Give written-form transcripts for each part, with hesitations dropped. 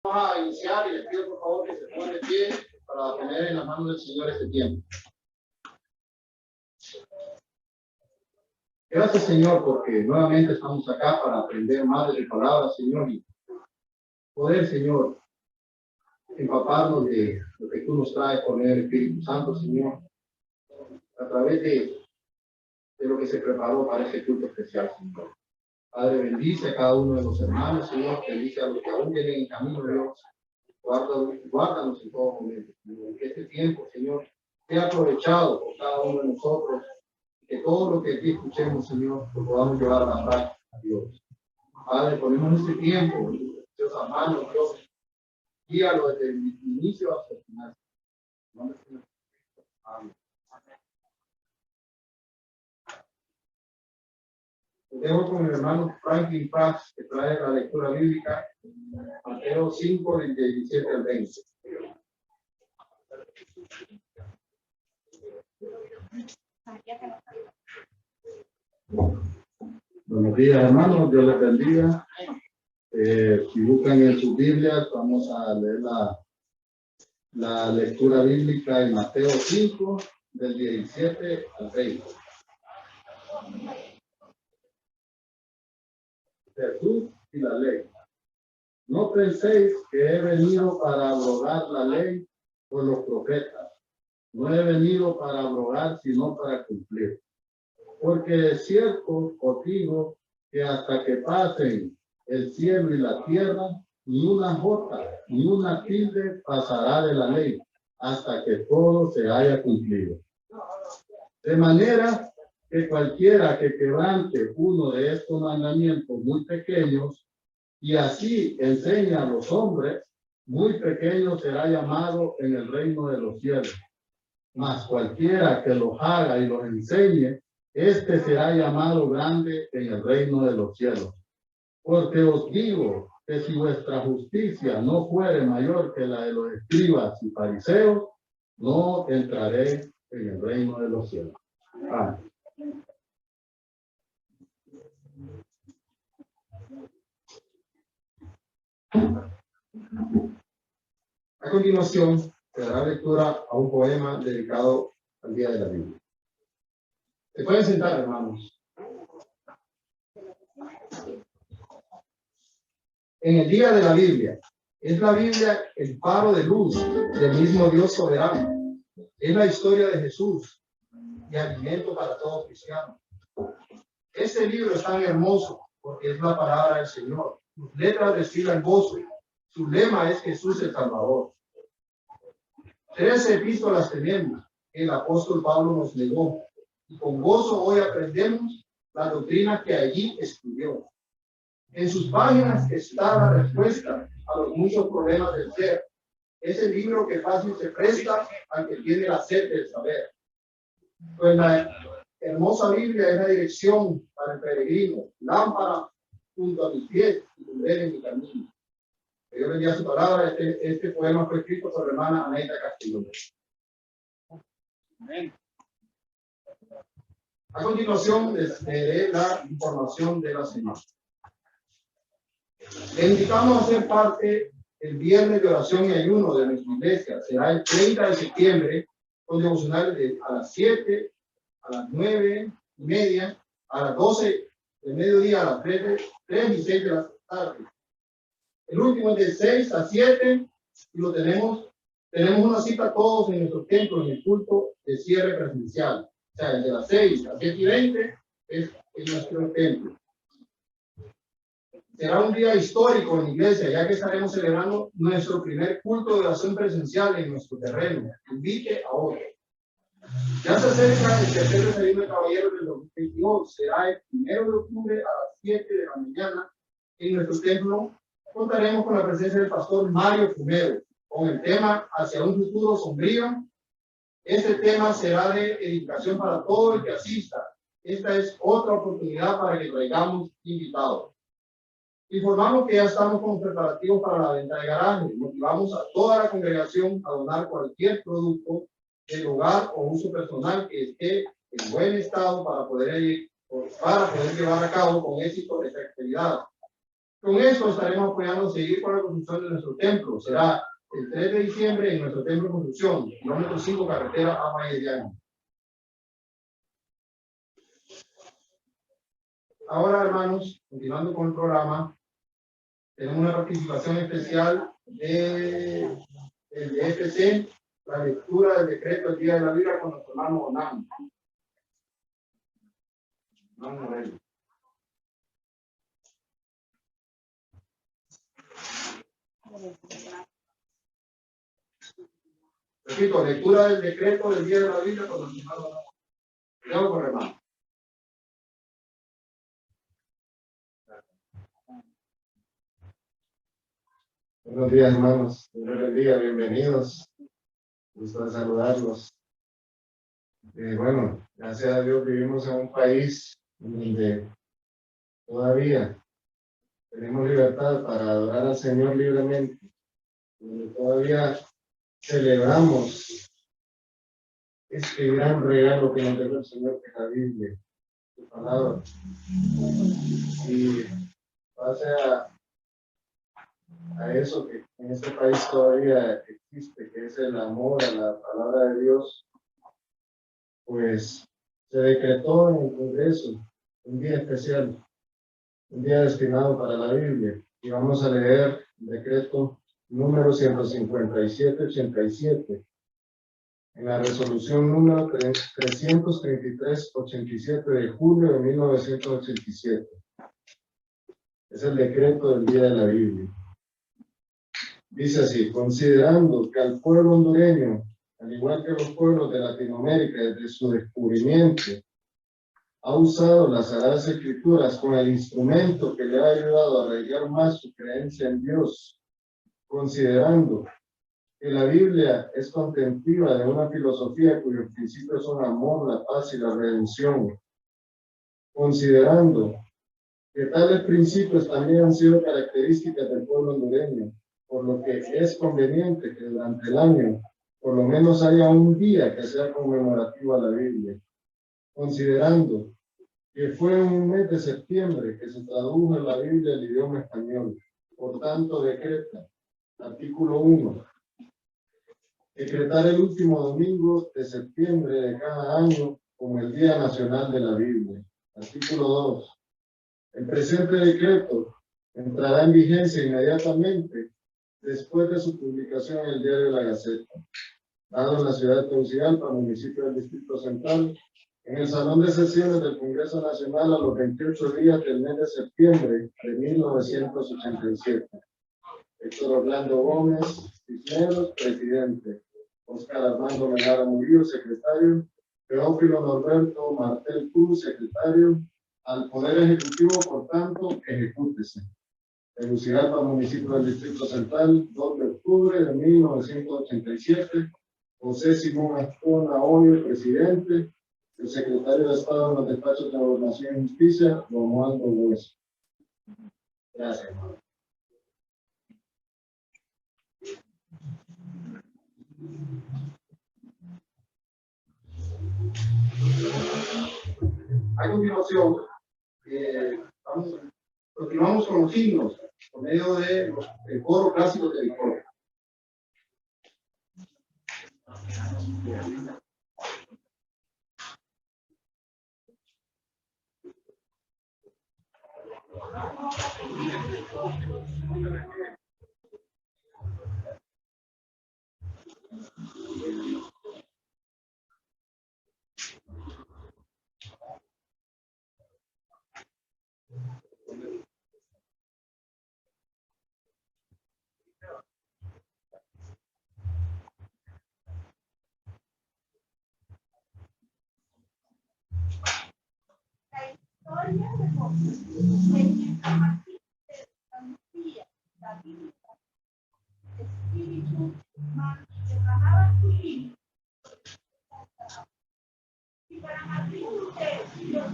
Vamos a iniciar y les pido por favor que se pongan de pie para poner en las manos del Señor este tiempo. Gracias, Señor, porque nuevamente estamos acá para aprender más de tu palabra, Señor, y poder, Señor, empaparnos de lo que tú nos traes por medio del Espíritu Santo, Señor, a través de lo que se preparó para este culto especial, Señor. Padre, bendice a cada uno de los hermanos, Señor, bendice a los que aún vienen en camino, Dios. Guárdanos en todo momento, Señor. Que este tiempo, Señor, sea aprovechado por cada uno de nosotros. Que todo lo que aquí escuchemos, Señor, lo podamos llevar a la práctica, Dios. Padre, ponemos este tiempo en tus preciosas manos, Dios. Guíalo desde el inicio hasta el final. Amén. Dejo con el hermano Franklin Paz, que trae la lectura bíblica, Mateo 5, del 17 al 20. Buenos días, hermanos, Dios les bendiga. Si buscan en sus Biblias, vamos a leer la lectura bíblica en Mateo 5, del 17 al 20. Jesús y la ley. No penséis que he venido para abrogar la ley o los profetas. No he venido para abrogar, sino para cumplir. Porque es cierto, os digo, que hasta que pasen el cielo y la tierra, ni una jota, ni una tilde pasará de la ley, hasta que todo se haya cumplido. De manera que cualquiera que quebrante uno de estos mandamientos muy pequeños, y así enseña a los hombres, muy pequeño será llamado en el reino de los cielos. Mas cualquiera que los haga y los enseñe, este será llamado grande en el reino de los cielos. Porque os digo que si vuestra justicia no fuere mayor que la de los escribas y fariseos, no entraré en el reino de los cielos. Amén. A continuación, se dará lectura a un poema dedicado al Día de la Biblia. Se pueden sentar, hermanos. En el Día de la Biblia, es la Biblia el faro de luz del mismo Dios soberano. Es la historia de Jesús y alimento para todo cristiano. Este libro es tan hermoso porque es la palabra del Señor. Sus letras destilan gozo. Su lema es Jesús el Salvador. 13 epístolas tenemos que el apóstol Pablo nos legó. Y con gozo hoy aprendemos la doctrina que allí estudió. En sus páginas está la respuesta a los muchos problemas del ser. Es el libro que fácil se presta al que tiene la sed del saber. Pues la hermosa Biblia es la dirección para el peregrino, lámpara junto a mis pies y lumbrera en mi camino. Que Dios bendiga su palabra. Este poema fue escrito por la hermana Aneta Castillo. Amén. A continuación les leeré la información de la semana. Le invitamos a ser parte el viernes de oración y ayuno de nuestra iglesia. Será el 30 de septiembre, con devocionales a las 7, a las 9:30, a las 12 del mediodía, a las 3 y 6 de la tarde. El último es de 6 a 7 y lo tenemos una cita todos en nuestro templo en el culto de cierre presencial. O sea, el de las 6 a 7:20 es en nuestro templo. Será un día histórico en la iglesia, ya que estaremos celebrando nuestro primer culto de oración presencial en nuestro terreno. Invite a otro. Ya se acerca el tercer desayuno de caballeros del 2022. Será el 1 de octubre a las 7 de la mañana. En nuestro templo contaremos con la presencia del pastor Mario Fumero, con el tema Hacia un futuro sombrío. Este tema será de edificación para todo el que asista. Esta es otra oportunidad para que traigamos invitados. Informamos que ya estamos con preparativos para la venta de garaje. Motivamos a toda la congregación a donar cualquier producto del hogar o uso personal que esté en buen estado para poder llevar a cabo con éxito esta actividad. Con esto estaremos apoyando a seguir con la construcción de nuestro templo. Será el 3 de diciembre en nuestro templo de construcción, kilómetro 5, carretera a Mayellano. Ahora, hermanos, continuando con el programa, tenemos una participación especial del DFC, la lectura del decreto del Día de la Vida con nuestro hermano Onan. Repito, lectura del decreto del Día de la Vida con nuestro hermano Onan. Cuidado con el hermano. Buenos días, hermanos. Buenos días, bienvenidos. Gusto de saludarlos. Bueno, gracias a Dios vivimos en un país donde todavía tenemos libertad para adorar al Señor libremente, donde todavía celebramos este gran regalo que nos dejó el Señor, que es la Biblia, su palabra. Y base a eso que en este país todavía existe, que es el amor a la palabra de Dios, pues se decretó en el Congreso un día especial, un día destinado para la Biblia. Y vamos a leer el decreto número 157-87 en la resolución número 333-87 de julio de 1987. Es el decreto del Día de la Biblia. Dice así: considerando que al pueblo hondureño, al igual que los pueblos de Latinoamérica, desde su descubrimiento, ha usado las Sagradas Escrituras como el instrumento que le ha ayudado a arraigar más su creencia en Dios, considerando que la Biblia es contemplativa de una filosofía cuyos principios son amor, la paz y la redención, considerando que tales principios también han sido características del pueblo hondureño, por lo que es conveniente que durante el año por lo menos haya un día que sea conmemorativo a la Biblia, considerando que fue en un mes de septiembre que se tradujo la Biblia al idioma español. Por tanto, decreta, artículo 1, decretar el último domingo de septiembre de cada año como el Día Nacional de la Biblia. Artículo 2, el presente decreto entrará en vigencia inmediatamente después de su publicación en el Diario de la Gaceta, dado en la ciudad de Tegucigalpa, municipio del Distrito Central, en el Salón de Sesiones del Congreso Nacional a los 28 días del mes de septiembre de 1987. Héctor Orlando Gómez Cisneros, presidente. Óscar Armando Megara Murillo, secretario. Teófilo Norberto Martel Cruz, secretario. Al Poder Ejecutivo, por tanto, ejecútese. Tegucigalpa, municipio del Distrito Central, 2 de octubre de 1987. José Simón Ascona Olio, presidente. El secretario de Estado en los despachos de Gobernación y Justicia, Romualdo Hueso. Gracias, hermano. A continuación, continuamos con los signos por medio del coro clásico de Victoria. Espíritu derramaba su vida. Y para Martín Lutero, Dios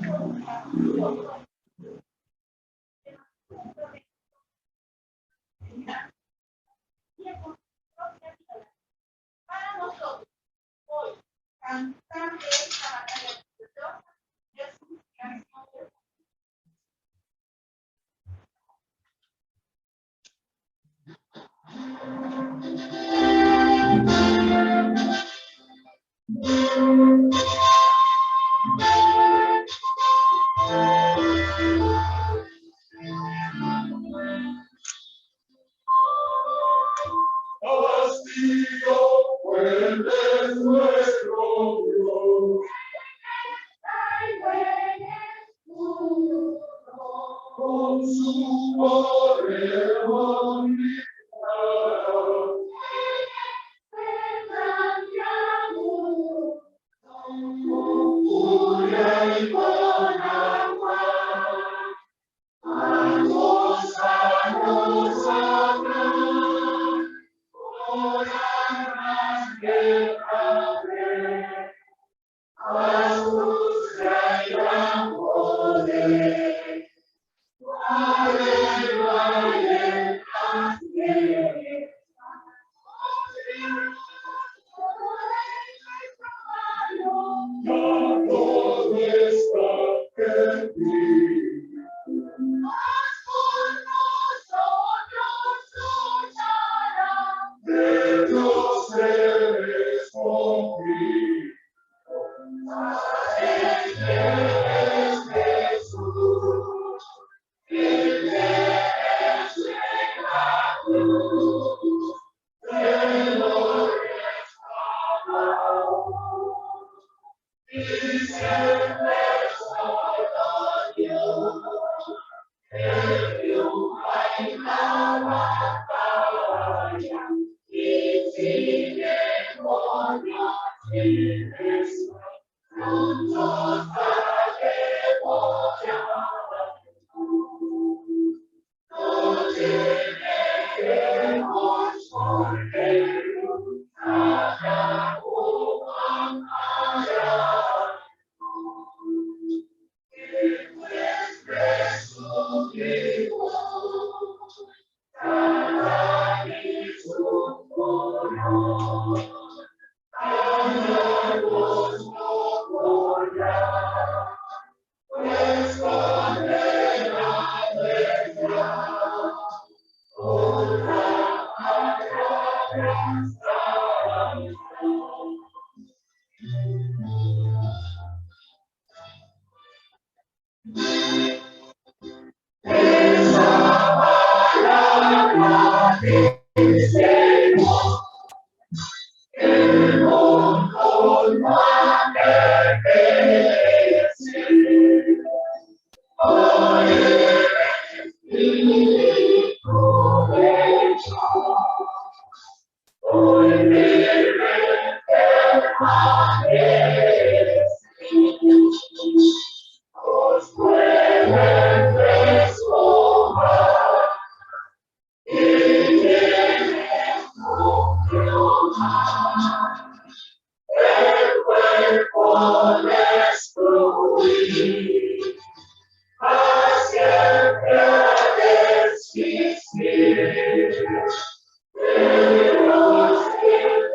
para nosotros, hoy, cantar de esta batalla victoriosa, Jesús, con su poder omnipotente. Furia y con agua, nos habrá, por armas guerra, a sus gran poder, todo está en ti. De Dios eres conmigo. Eres Jesús, Él es la cruz, Él lo rescató, y siempre solo Dios, Él triunfa en la batalla, y sigue con Dios y Jesús. Juntos haremos ya, no temeremos porque nada humanará. Pues Jesucristo, cada y su honor. Los no podrá, pues con él alegra, honra a gran salvación. Esa palabra decimos, el mundo no ha de perecer, por el Espíritu de Dios, volveré permanecer. Os pueden transformar y tienen controlar. El cuerpo destruir, mas siempre ha de existir. Dios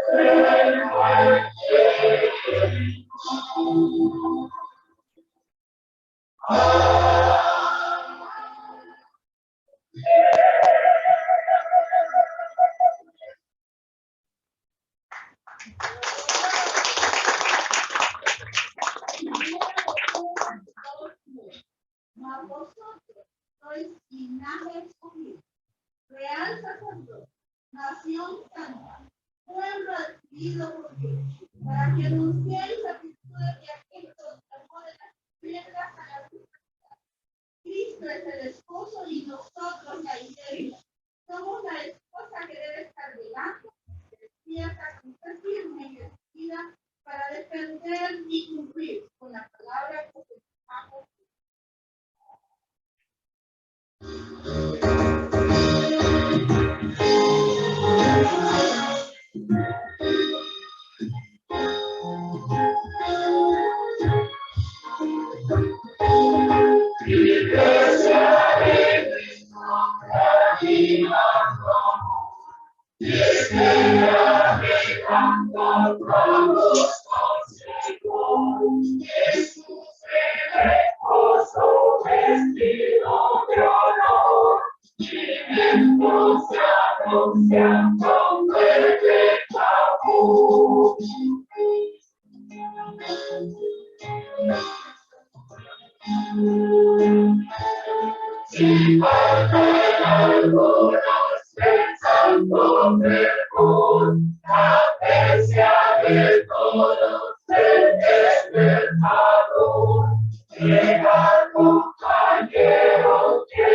enferma en Mas vosotros sois linaje escogido, real sacerdote, nación santa, pueblo adquirido por Dios, para que anunciéis las virtudes de aquel que os llamó de las piedras a la luz. Cristo es el esposo y nosotros la iglesia. Somos la esposa que debe estar delante, despierta, firme y decidida para defender y cumplir con la palabra que proclamamos. Iglesia de Cristo, caminando, espera de cantar vamos con Jesús el esposo vestido de honor, viviendo se anunciando el tabú. Si faltan algunos pensando mejor, la aprecia de todos el despertador. Llega compañero que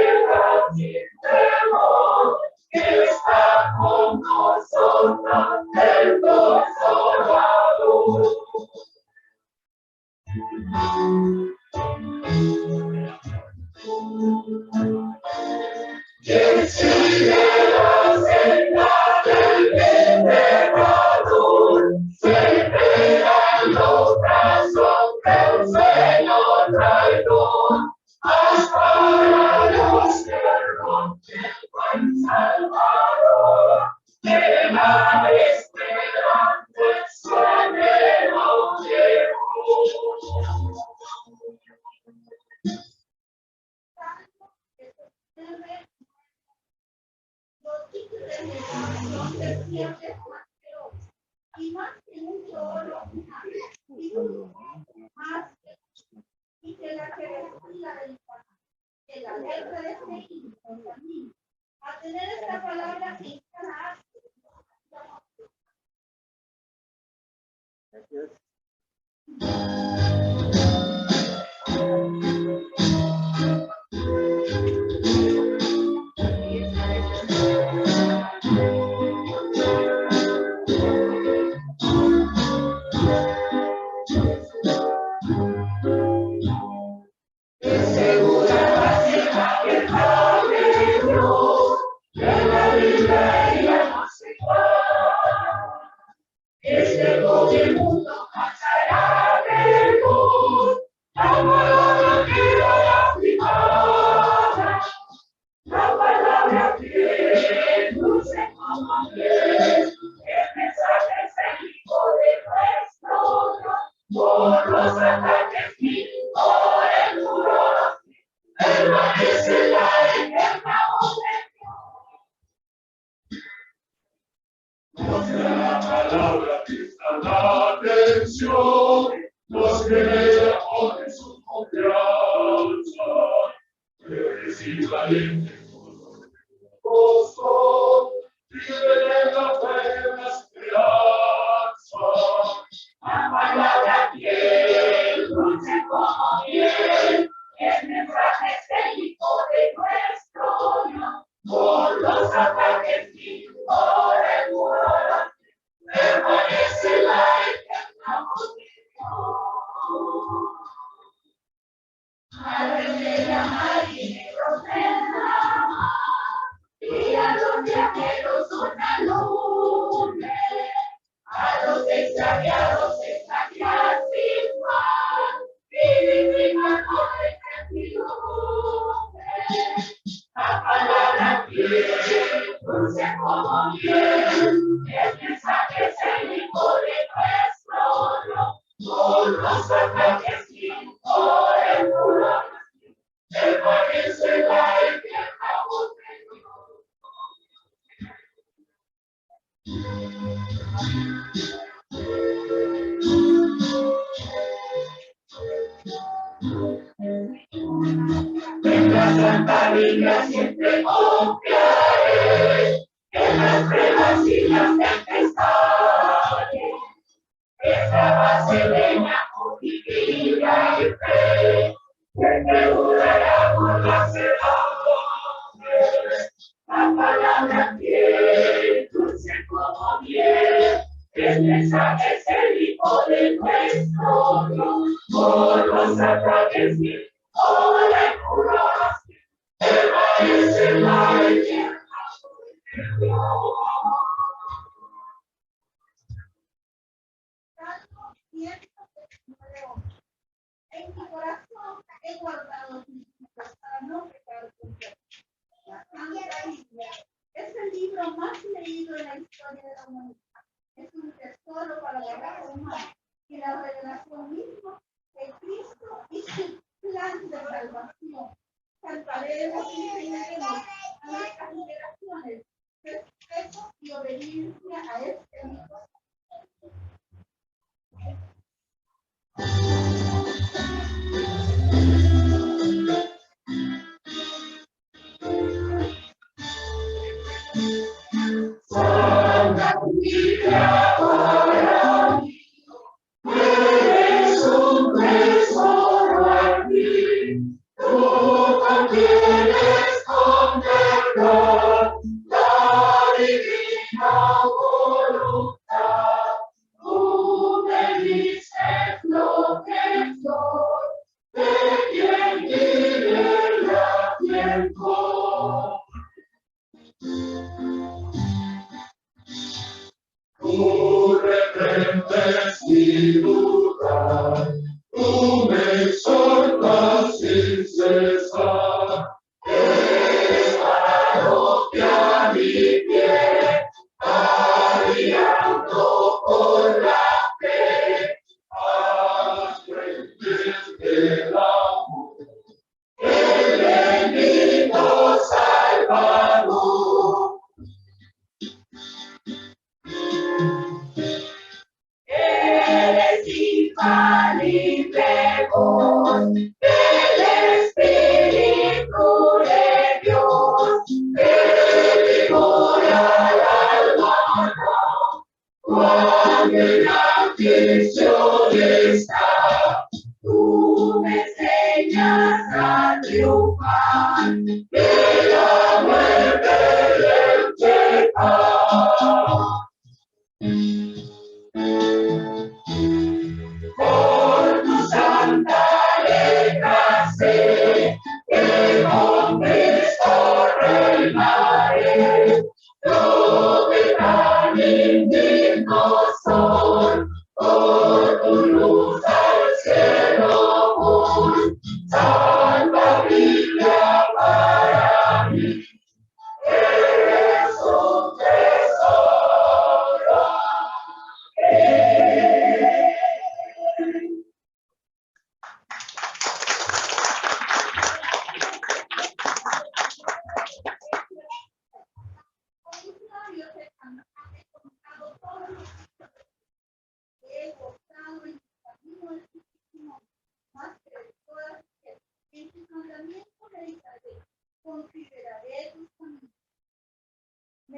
Y más que mucho oro, más y que la que respira del pan, que la letra de este himno también. A tener esta palabra en cada acto. En tu corazón he guardado tus cosas para no pecar contra ti. La Santa Biblia es el libro más leído en la historia de la humanidad. Es un tesoro para la raza humana y la revelación misma de Cristo y su plan de salvación. Cantaremos y enseñaremos a nuestras generaciones respeto y obediencia a este libro. Tú me exhortas sin cesar, eres para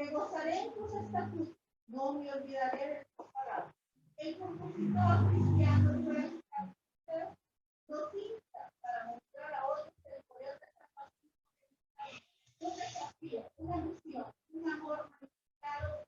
Me gozaré en tus estatutos, no me olvidaré de tus palabras. El compositor cristiano fue los cintas para mostrar a otros el poder de la paciencia, un desafío, una misión, un amor manifestado.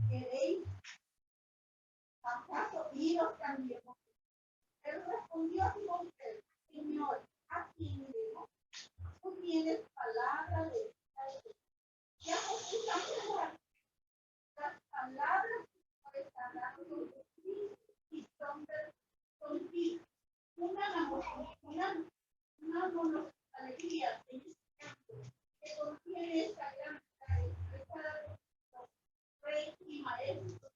¿Queréis acaso iros también? Él respondió a Simón Pedro: Señor, ¿a quién iremos? Tú tienes palabra de vida. Ya escuchamos las palabras que estarán contigo y son contigo. Una alegría que contiene esta gran Rey y Maestro.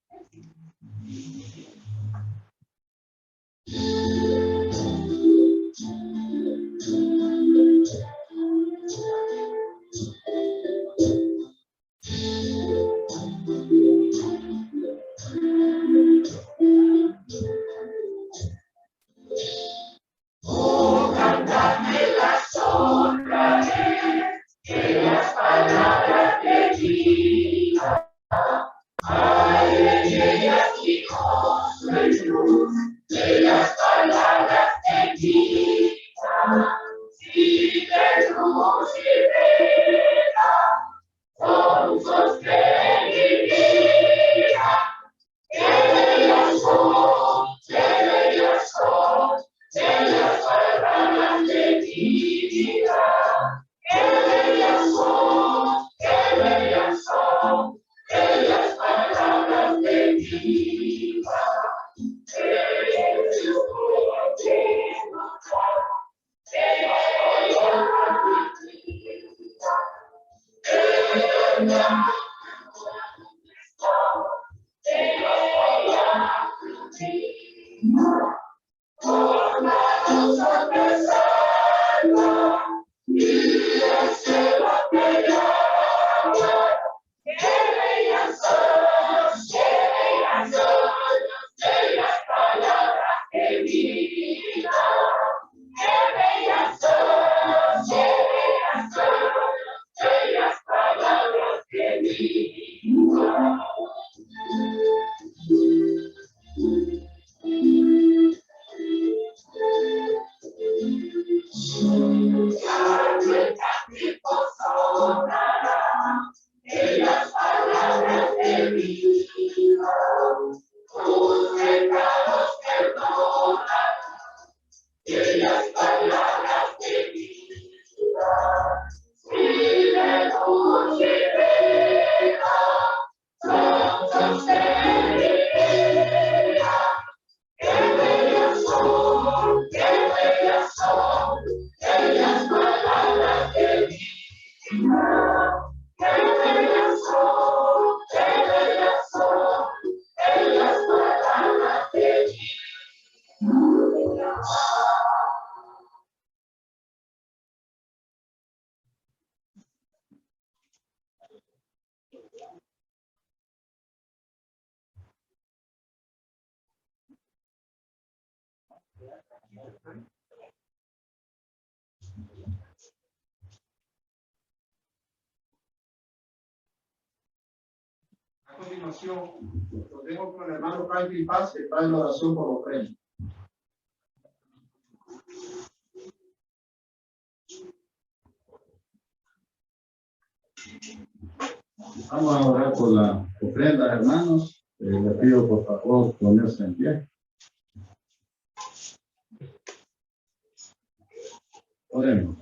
A continuación, los dejo con el hermano Franklin Paz, que trae la oración por ofrenda. Vamos a orar por la ofrenda, hermanos. Le pido por favor ponerse en pie. Oremos.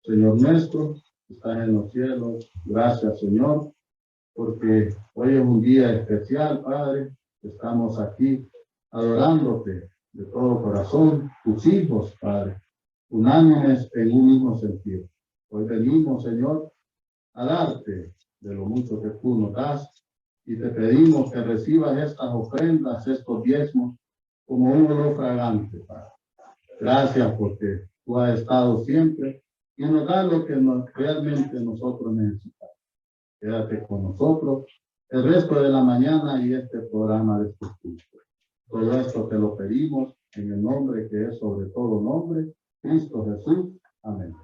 Señor nuestro, que estás en los cielos, gracias, Señor, porque hoy es un día especial, Padre. Estamos aquí adorándote de todo corazón, tus hijos, Padre, unánimes en un mismo sentido. Hoy venimos, Señor, a darte de lo mucho que tú nos das y te pedimos que recibas estas ofrendas, estos diezmos, como un olor fragante, Padre. Gracias porque tú has estado siempre y nos da lo que realmente nosotros necesitamos. Quédate con nosotros el resto de la mañana y este programa de estos cursos. Todo esto te lo pedimos en el nombre que es sobre todo nombre, Cristo Jesús. Amén.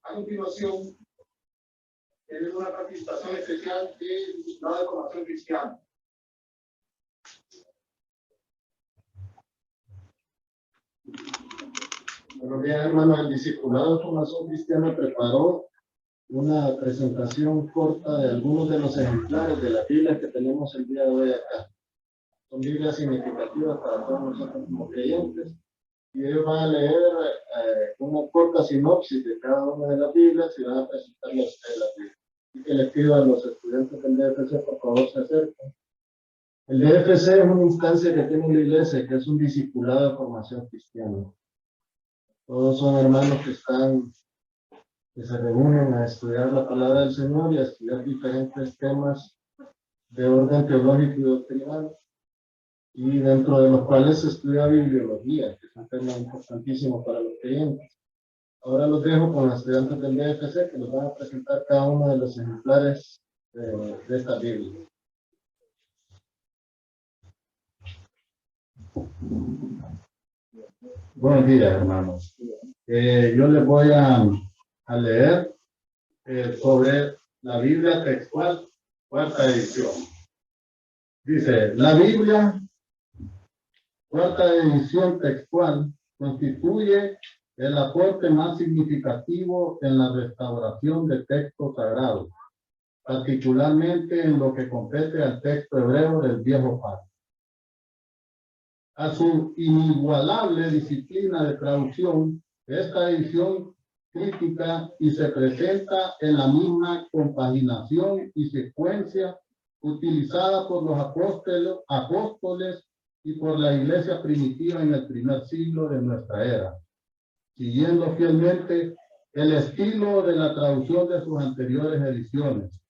A continuación, tenemos una participación especial del Diplomado de Formación Cristiana. Buenos días, hermanos. El discipulado de formación cristiana preparó una presentación corta de algunos de los ejemplares de la Biblia que tenemos el día de hoy acá. Son Biblias significativas para todos nosotros como creyentes. Y ellos van a leer una corta sinopsis de cada una de las Biblias y van a presentar las Biblias. Así que les pido a los estudiantes del DFC, por favor, se acerquen. El DFC es una instancia que tiene la iglesia, que es un discipulado de formación cristiana. Todos son hermanos que se reúnen a estudiar la palabra del Señor y a estudiar diferentes temas de orden teológico y doctrinal, y dentro de los cuales se estudia bibliología, que es un tema importantísimo para los creyentes. Ahora los dejo con los estudiantes del DFC, que nos van a presentar cada uno de los ejemplares de esta Biblia. Buenos días, hermanos. Yo les voy a leer sobre la Biblia textual, cuarta edición. Dice, la Biblia, cuarta edición textual, constituye el aporte más significativo en la restauración de textos sagrados, particularmente en lo que compete al texto hebreo del Viejo Pacto. A su inigualable disciplina de traducción, esta edición crítica y se presenta en la misma compaginación y secuencia utilizada por los apóstoles y por la iglesia primitiva en el primer siglo de nuestra era, siguiendo fielmente el estilo de la traducción de sus anteriores ediciones.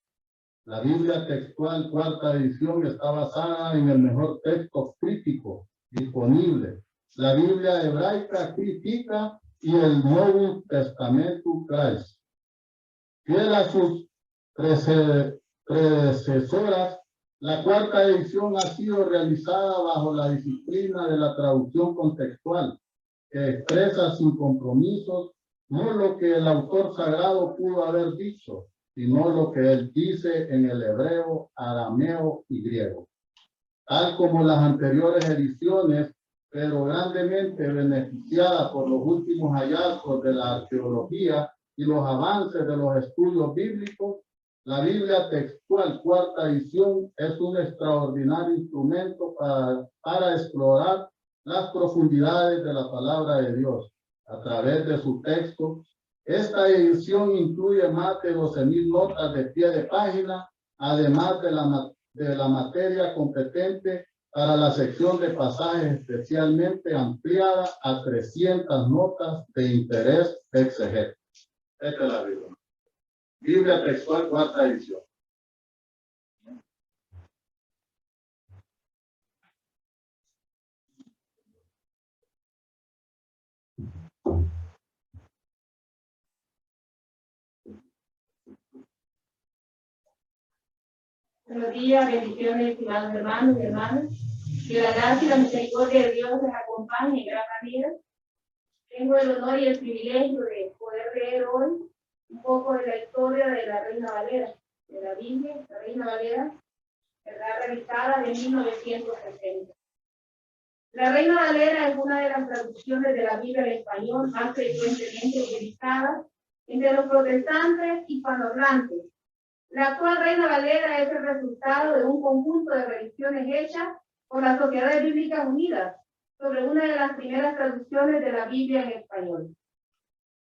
La Biblia textual cuarta edición está basada en el mejor texto crítico disponible, la Biblia hebraica crítica y el Nuevo Testamento Christ. Fiel a sus predecesoras, la cuarta edición ha sido realizada bajo la disciplina de la traducción contextual, que expresa sin compromisos no lo que el autor sagrado pudo haber dicho, sino lo que él dice en el hebreo, arameo y griego. Tal como las anteriores ediciones, pero grandemente beneficiada por los últimos hallazgos de la arqueología y los avances de los estudios bíblicos, la Biblia textual cuarta edición es un extraordinario instrumento para explorar las profundidades de la palabra de Dios a través de su texto. Esta edición incluye más de 12,000 notas de pie de página, además de la materia competente para la sección de pasajes especialmente ampliada a 300 notas de interés exegético. Esta es la Biblia. Biblia textual cuarta edición. Buenos días, bendiciones, estimados hermanos y hermanas. Que la gracia y la misericordia de Dios les acompañe en gran manera. Tengo el honor y el privilegio de poder leer hoy un poco de la historia de la Reina Valera, de la Biblia, la Reina Valera, ¿verdad? Revisada de 1960. La Reina Valera es una de las traducciones de la Biblia en español más frecuentemente utilizadas entre los protestantes hispanohablantes. La actual Reina Valera es el resultado de un conjunto de revisiones hechas por las Sociedades Bíblicas Unidas sobre una de las primeras traducciones de la Biblia en español.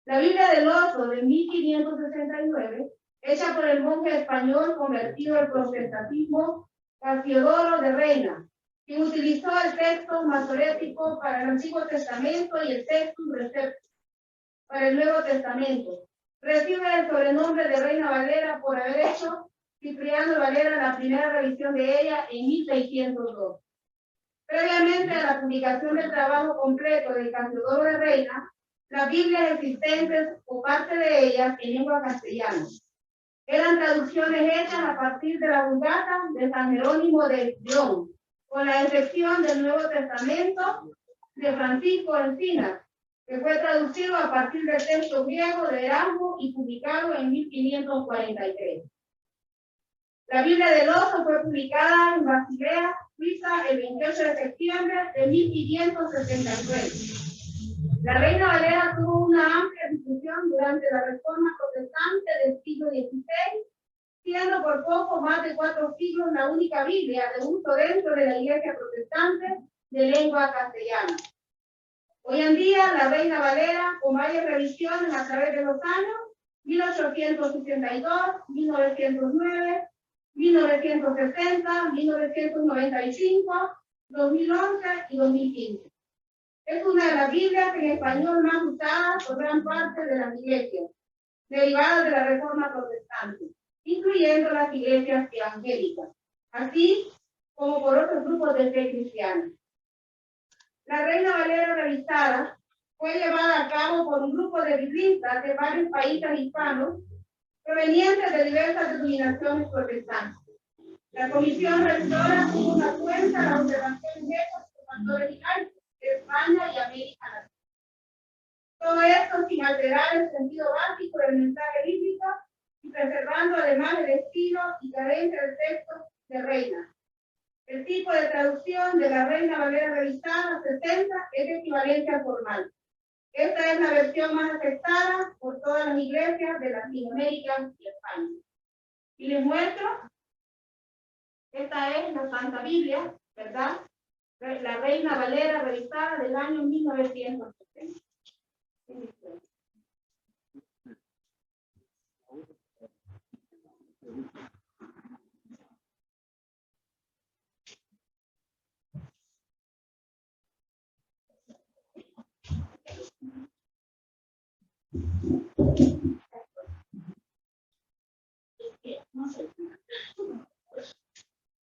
La Biblia del Oso de 1569, hecha por el monje español convertido al protestantismo Casiodoro de Reina, quien utilizó el texto masorético para el Antiguo Testamento y el Textus Receptus para el Nuevo Testamento. Recibe el sobrenombre de Reina Valera por haber hecho Cipriano Valera la primera revisión de ella en 1602. Previamente a la publicación del trabajo completo de Casiodoro de Reina, las Biblias existentes o parte de ellas en lengua castellana eran traducciones hechas a partir de la Vulgata de San Jerónimo de León, con la excepción del Nuevo Testamento de Francisco Encinas, que fue traducido a partir del texto griego de Erasmo y publicado en 1543. La Biblia del Oso fue publicada en Basilea, Suiza, el 28 de septiembre de 1579. La Reina Valera tuvo una amplia difusión durante la Reforma Protestante del siglo XVI, siendo por poco más de 4 siglos la única Biblia de uso dentro de la Iglesia Protestante de lengua castellana. Hoy en día, la Reina Valera, con varias revisiones a través de los años, 1862, 1909, 1960, 1995, 2011 y 2015. Es una de las Biblias en español más usadas por gran parte de las iglesias, derivadas de la Reforma Protestante, incluyendo las iglesias evangélicas, así como por otros grupos de fe cristiana. La Reina Valera revisada fue llevada a cabo por un grupo de biblistas de varios países hispanos provenientes de diversas denominaciones protestantes. La comisión revisora tuvo una cuenta de la observación de estos factores históricos de España y América Latina. Todo esto sin alterar el sentido básico del mensaje bíblico y preservando además el estilo y cadencia del texto de Reina. El tipo de traducción de la Reina Valera revisada 60 es equivalencia formal. Esta es la versión más aceptada por todas las iglesias de Latinoamérica y España. Y les muestro, esta es la Santa Biblia, ¿verdad? La Reina Valera revisada del año 1970.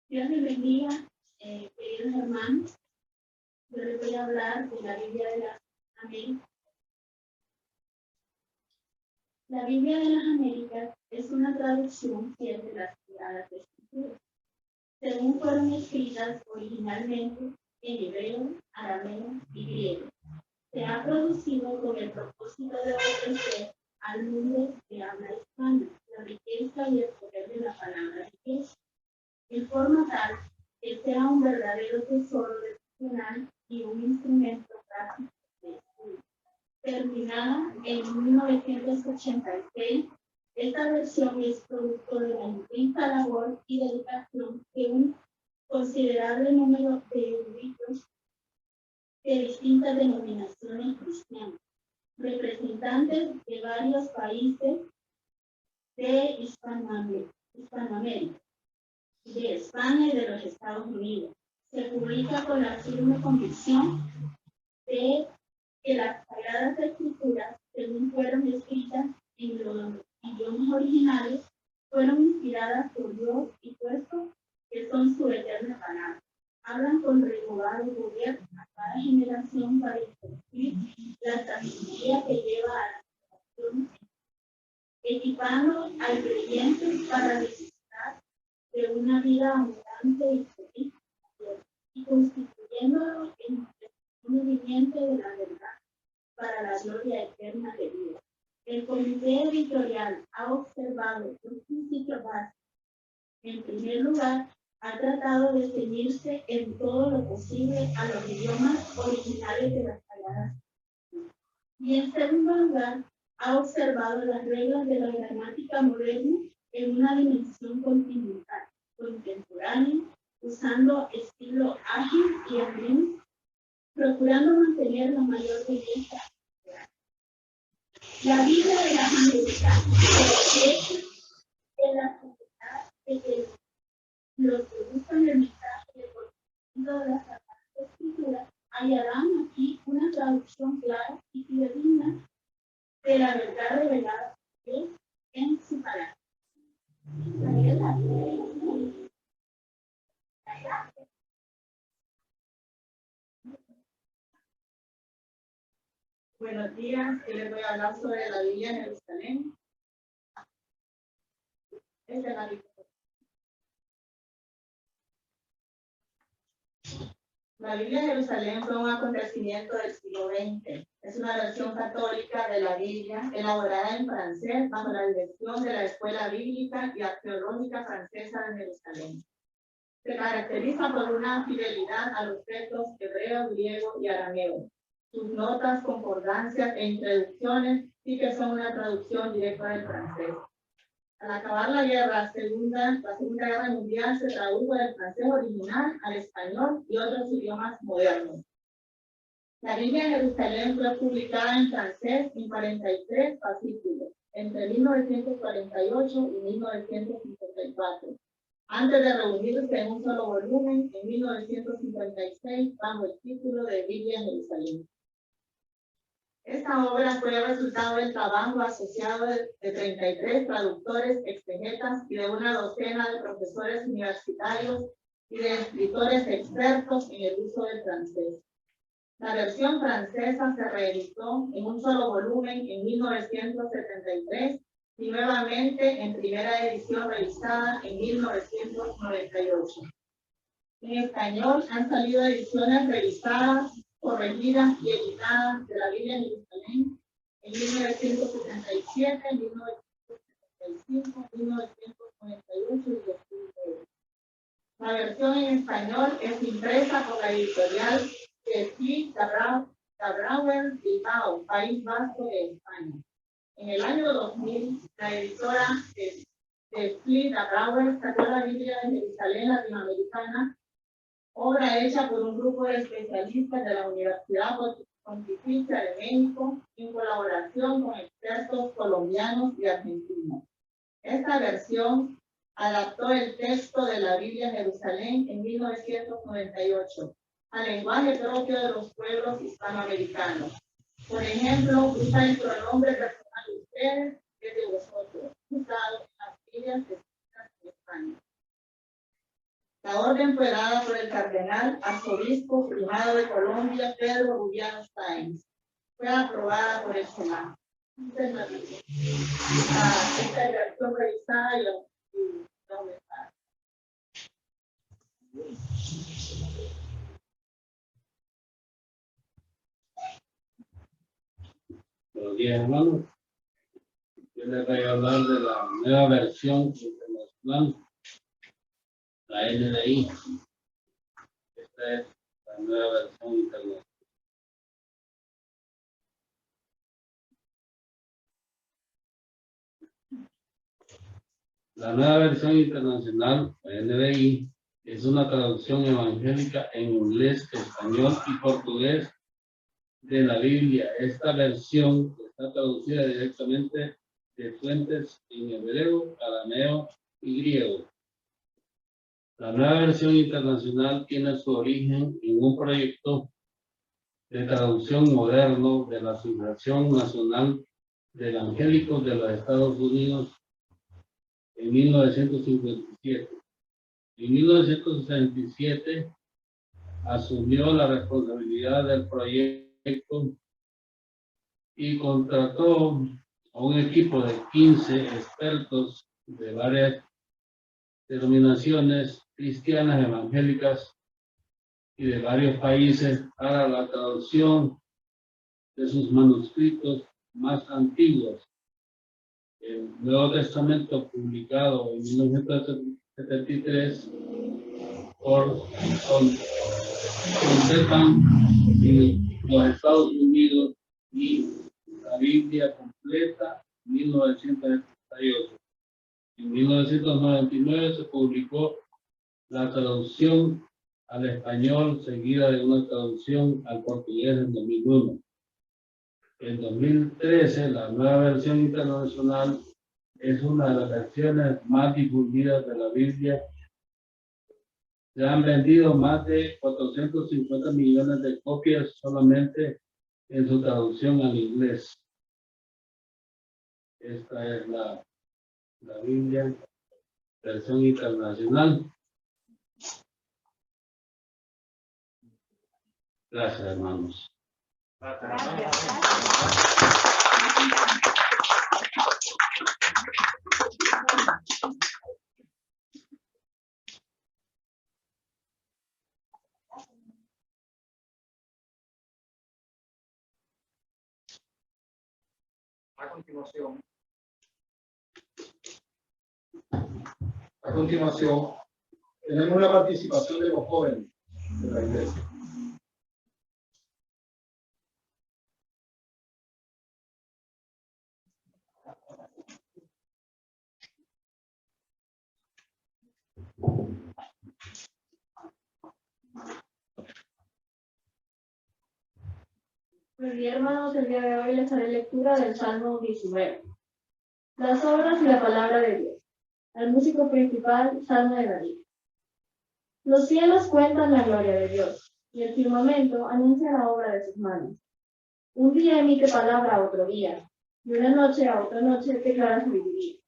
Dios les bendiga, queridos hermanos. Yo les voy a hablar de la Biblia de las Américas. La Biblia de las Américas es una traducción fiel de las Sagradas Escrituras, según fueron escritas originalmente en hebreo, arameo y griego. Se ha producido con el propósito de ofrecer al mundo de habla hispana la riqueza y el poder de la palabra de Dios, en forma tal que sea un verdadero tesoro devocional y un instrumento práctico de estudio. Terminada en 1986, esta versión es producto de la intensa labor y dedicación de un considerable número de eruditos de distintas denominaciones cristianas, representantes de varios países de Hispanoamérica, de España y de los Estados Unidos. Se publica con la firme convicción de que las Sagradas Escrituras, según fueron escritas en los idiomas originales, fueron inspiradas por Dios y puesto que son su eterna palabra. Hablan con renovado poder a cada generación para introducir la sabiduría que lleva a la salvación, equipando al creyente para disfrutar de una vida abundante y feliz, y constituyéndolo en un viviente de la verdad para la gloria eterna de Dios. El comité editorial ha observado un principio básico. En primer lugar, ha tratado de ceñirse en todo lo posible a los idiomas originales de las Sagradas Escrituras. Y en segundo lugar, ha observado las reglas de la gramática moderna en una dimensión continental, contemporánea, usando estilo ágil y ameno, procurando mantener la mayor belleza. La Biblia de las Américas es en la sociedad de que los que buscan el mensaje de conocimiento de las Sagradas Escrituras hallarán aquí una traducción clara y fidedigna de la verdad revelada por Dios en su palabra. Buenos días, yo les voy a hablar sobre la Biblia de Jerusalén. Esta es la Biblia. La Biblia de Jerusalén fue un acontecimiento del siglo XX. Es una versión católica de la Biblia elaborada en francés bajo la dirección de la Escuela Bíblica y Arqueológica Francesa de Jerusalén. Se caracteriza por una fidelidad a los textos hebreo, griego y arameo. Sus notas, concordancias e introducciones sí que son una traducción directa del francés. Al acabar la Segunda Guerra Mundial se tradujo del francés original al español y otros idiomas modernos. La Biblia de Jerusalén fue publicada en francés en 43 fascículos, entre 1948 y 1954, antes de reunirse en un solo volumen en 1956 bajo el título de Biblia de Jerusalén. Esta obra fue el resultado del trabajo asociado de 33 traductores, exegetas y de una docena de profesores universitarios y de escritores expertos en el uso del francés. La versión francesa se reeditó en un solo volumen en 1973 y nuevamente en primera edición revisada en 1998. En español han salido ediciones revisadas, corregidas y editadas de la Biblia de Jerusalén en 1977, 1975, 1998 y 2009. La versión en español es impresa por la editorial Split Brauer Bilbao, País Vasco de España. En el año 2000, la editora Split Brauer sacó la Biblia de Jerusalén latinoamericana, obra hecha por un grupo de especialistas de la Universidad Pontificia de México en colaboración con expertos colombianos y argentinos. Esta versión adaptó el texto de la Biblia de Jerusalén en 1998 al lenguaje propio de los pueblos hispanoamericanos. Por ejemplo, usa el pronombre personal de ustedes y de vosotros, usado en las Biblias escritas en España. La orden fue dada por el cardenal arzobispo primado de Colombia, Pedro Rubiano Sáenz. Fue aprobada por el Senado. Esta es la Biblia. Esta es la versión revisada y aumentada. Buenos días, hermanos. Yo les voy a hablar de la nueva versión internacional, la NDI. Esta es la nueva versión internacional. La nueva versión internacional, la NDI, es una traducción evangélica en inglés, español y portugués de la Biblia. Esta versión está traducida directamente de fuentes en hebreo, arameo y griego. La nueva versión internacional tiene su origen en un proyecto de traducción moderno de la Asociación Nacional de Evangélicos de los Estados Unidos en 1957. En 1967 asumió la responsabilidad del proyecto y contrató a un equipo de 15 expertos de varias denominaciones cristianas evangélicas y de varios países para la traducción de sus manuscritos más antiguos. El Nuevo Testamento, publicado en 1973 conservan en los Estados Unidos y la Biblia completa en 1978. En 1999 se publicó la traducción al español, seguida de una traducción al portugués en 2001. En 2013, la nueva versión internacional es una de las versiones más difundidas de la Biblia. Se han vendido más de 450 millones de copias solamente en su traducción al inglés. Esta es la Biblia, versión internacional. Gracias, hermanos. A continuación, tenemos una participación de los jóvenes de la iglesia. Pues bien, hermanos, el día de hoy les haré lectura del Salmo 19. Las obras y la palabra de Dios. Al músico principal, Salmo de David. Los cielos cuentan la gloria de Dios, y el firmamento anuncia la obra de sus manos. Un día emite palabra a otro día, y una noche a otra noche declara sabiduría.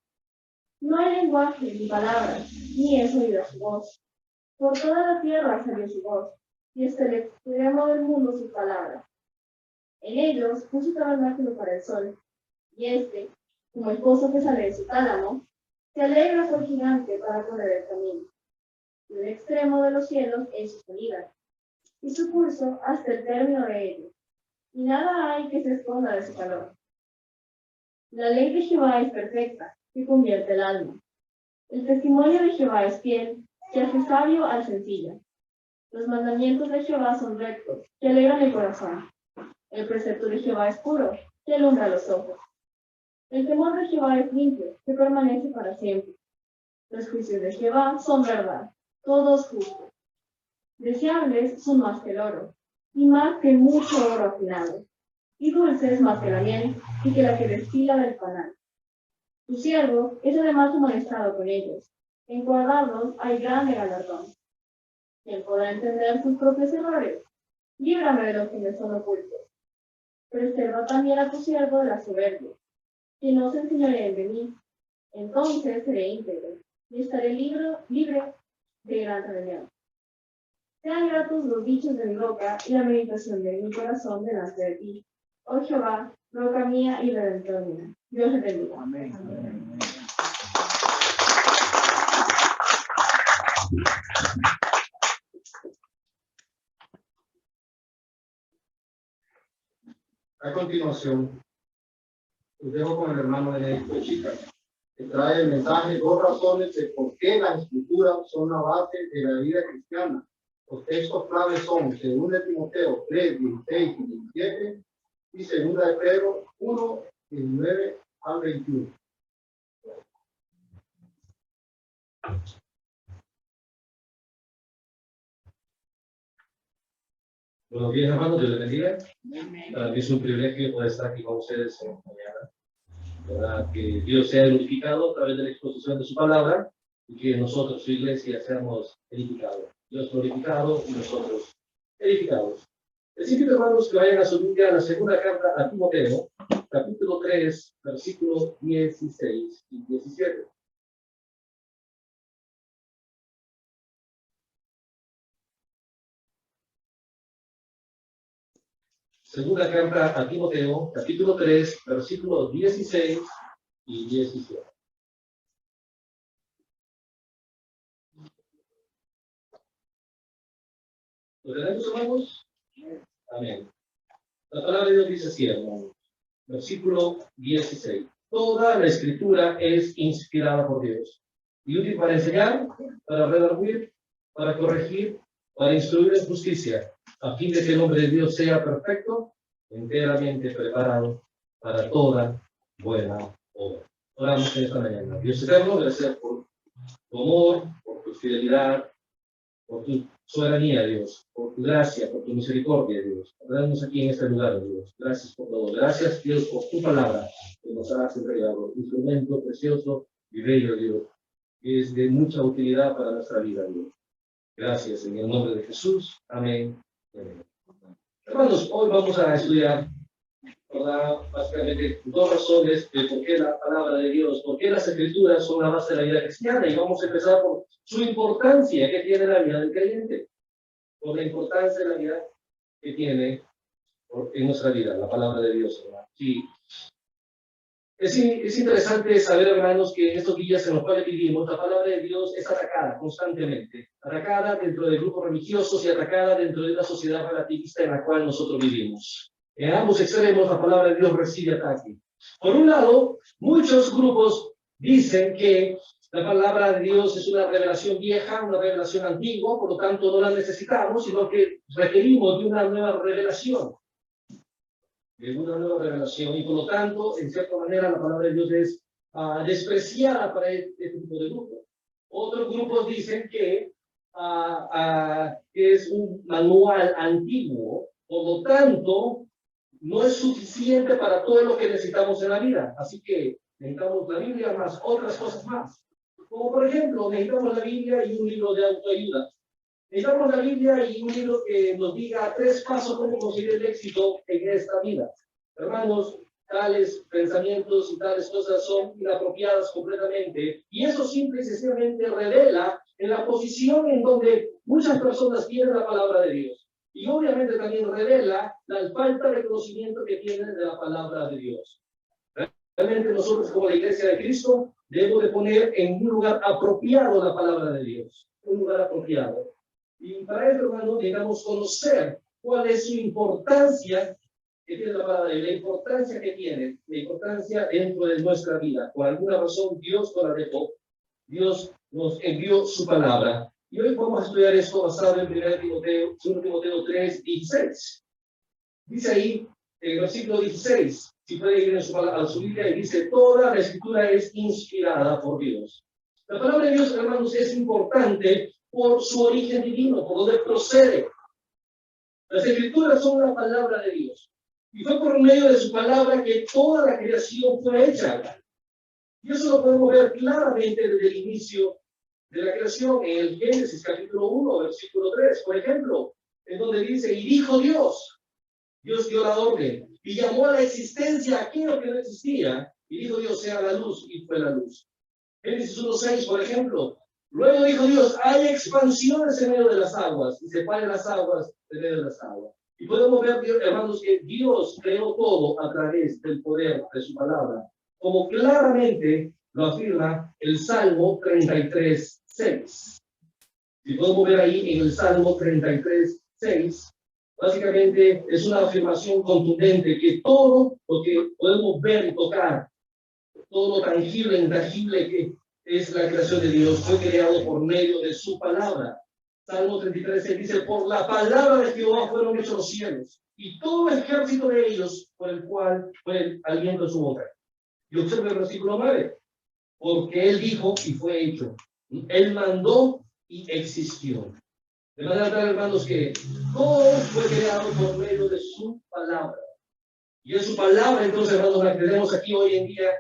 No hay lenguaje ni palabras, ni es oída su voz. Por toda la tierra salió su voz, y hasta el extremo del mundo sus palabras. En ellos puso tabernáculo para el sol, y éste, como el pozo que sale de su tálamo, se alegra por gigante para correr el camino. Y el extremo de los cielos es su salida, y su curso hasta el término de ellos, y nada hay que se esconda de su calor. La ley de Jehová es perfecta, que convierte el alma. El testimonio de Jehová es fiel, que hace sabio al sencillo. Los mandamientos de Jehová son rectos, que alegran el corazón. El precepto de Jehová es puro, que alumbra los ojos. El temor de Jehová es limpio, que permanece para siempre. Los juicios de Jehová son verdad, todos justos. Deseables son más que el oro, y más que mucho oro afinado, y dulces más que la miel, y que la que destila del panal. Tu siervo es además amonestado con ellos. En guardarlos hay grande galardón. ¿Quién podrá entender sus propios errores? Líbrame de los que me son ocultos. Preserva también a tu siervo de la soberbia, que no se enseñoreen de mí. Entonces seré íntegro, y estaré libre de gran rebelión. Sean gratos los dichos de mi boca y la meditación de mi corazón delante de ti. Oh Jehová, roca mía y redentor mía. Dios te bendiga. Amén. Amén. A continuación, los dejo con el hermano Benedicto Chica, que trae el mensaje, 2 razones de por qué las escrituras son la base de la vida cristiana. Los textos claves son 2 de Timoteo 3, 16 y 17 y 2 de Pedro 1, 19 al 21. Buenos días, hermanos, Dios les bendiga. Para mí es un privilegio poder estar aquí con ustedes en esta mañana. ¿Verdad? Que Dios sea glorificado a través de la exposición de su palabra y que nosotros, su iglesia, seamos edificados. Dios glorificado y nosotros edificados. Les invito, hermanos, que vayan a su Biblia a la segunda carta a Timoteo, capítulo 3, versículos 16 y 17. Segunda carta a Timoteo, capítulo 3, versículos 16 y 17. ¿Lo tenemos, hermanos? Amén. La palabra de Dios dice así, hermanos. Versículo 16. Toda la escritura es inspirada por Dios y útil para enseñar, para redarguir, para corregir, para instruir en justicia, a fin de que el hombre de Dios sea perfecto, enteramente preparado para toda buena obra. Oramos en esta mañana. Dios eterno, gracias por tu amor, por tu fidelidad, por tu soberanía, Dios, por tu gracia, por tu misericordia, Dios. Oramos aquí en este lugar, Dios. Gracias por todo. Gracias, Dios, por tu palabra que nos has entregado. Instrumento precioso y bello, Dios, que es de mucha utilidad para nuestra vida, Dios. Gracias, en el nombre de Jesús. Amén. Amén. Hermanos, hoy vamos a estudiar, ¿verdad? Básicamente 2 razones de por qué la palabra de Dios, por qué las escrituras son la base de la vida cristiana. Y vamos a empezar por su importancia que tiene la vida del creyente, por la importancia de la vida que tiene en nuestra vida, la palabra de Dios, ¿verdad? Sí. Es interesante saber, hermanos, que en estos días en los cuales vivimos, la palabra de Dios es atacada constantemente, atacada dentro de grupos religiosos y atacada dentro de una sociedad relativista en la cual nosotros vivimos. En ambos extremos, la palabra de Dios recibe ataque. Por un lado, muchos grupos dicen que la palabra de Dios es una revelación vieja, una revelación antigua, por lo tanto no la necesitamos, sino que requerimos de una nueva revelación. De una nueva revelación. Y por lo tanto, en cierta manera, la palabra de Dios es despreciada para este tipo de grupos. Otros grupos dicen que es un manual antiguo, por lo tanto, no es suficiente para todo lo que necesitamos en la vida. Así que necesitamos la Biblia más otras cosas más. Como por ejemplo, necesitamos la Biblia y un libro de autoayuda. Necesitamos la Biblia y un libro que nos diga 3 pasos cómo conseguir el éxito en esta vida. Hermanos, tales pensamientos y tales cosas son inapropiadas completamente. Y eso simple y sencillamente revela en la posición en donde muchas personas tienen la palabra de Dios. Y obviamente también revela la falta de conocimiento que tienen de la palabra de Dios. Realmente nosotros como la Iglesia de Cristo debemos de poner en un lugar apropiado la palabra de Dios. Un lugar apropiado. Y para eso, hermanos, necesitamos conocer cuál es su importancia que tiene la palabra de Dios, la importancia que tiene, la importancia dentro de nuestra vida. Por alguna razón, Dios nos la dejó. Dios nos envió su palabra. Y hoy vamos a estudiar esto basado en 2 Timoteo 3, 16. Dice ahí, en el versículo 16, si puede ir a su Biblia, y dice, toda la escritura es inspirada por Dios. La palabra de Dios, hermanos, es importante por su origen divino, por donde procede. Las escrituras son la palabra de Dios. Y fue por medio de su palabra que toda la creación fue hecha. Y eso lo podemos ver claramente desde el inicio de la creación, en el Génesis capítulo 1, versículo 3, por ejemplo, en donde dice, y dijo Dios, Dios dio la orden, y llamó a la existencia aquello que no existía, y dijo Dios, sea la luz, y fue la luz. Génesis 1:6, por ejemplo, luego dijo Dios, hay expansiones en medio de las aguas, y separen las aguas en medio de las aguas. Y podemos ver, hermanos, que Dios creó todo a través del poder de su palabra, como claramente lo afirma el Salmo 33:6. Y podemos ver ahí en el Salmo 33:6, básicamente es una afirmación contundente que todo lo que podemos ver y tocar, todo lo tangible e intangible que es la creación de Dios, fue creado por medio de su palabra. Salmo 33 dice, por la palabra de Jehová fueron hechos los cielos, y todo el ejército de ellos, por el cual fue el aliento de su boca. Y observe el versículo 9, porque él dijo y fue hecho. Él mandó y existió. De manera tal, hermanos, que todo fue creado por medio de su palabra. Y es su palabra, entonces, hermanos, la que tenemos aquí hoy en día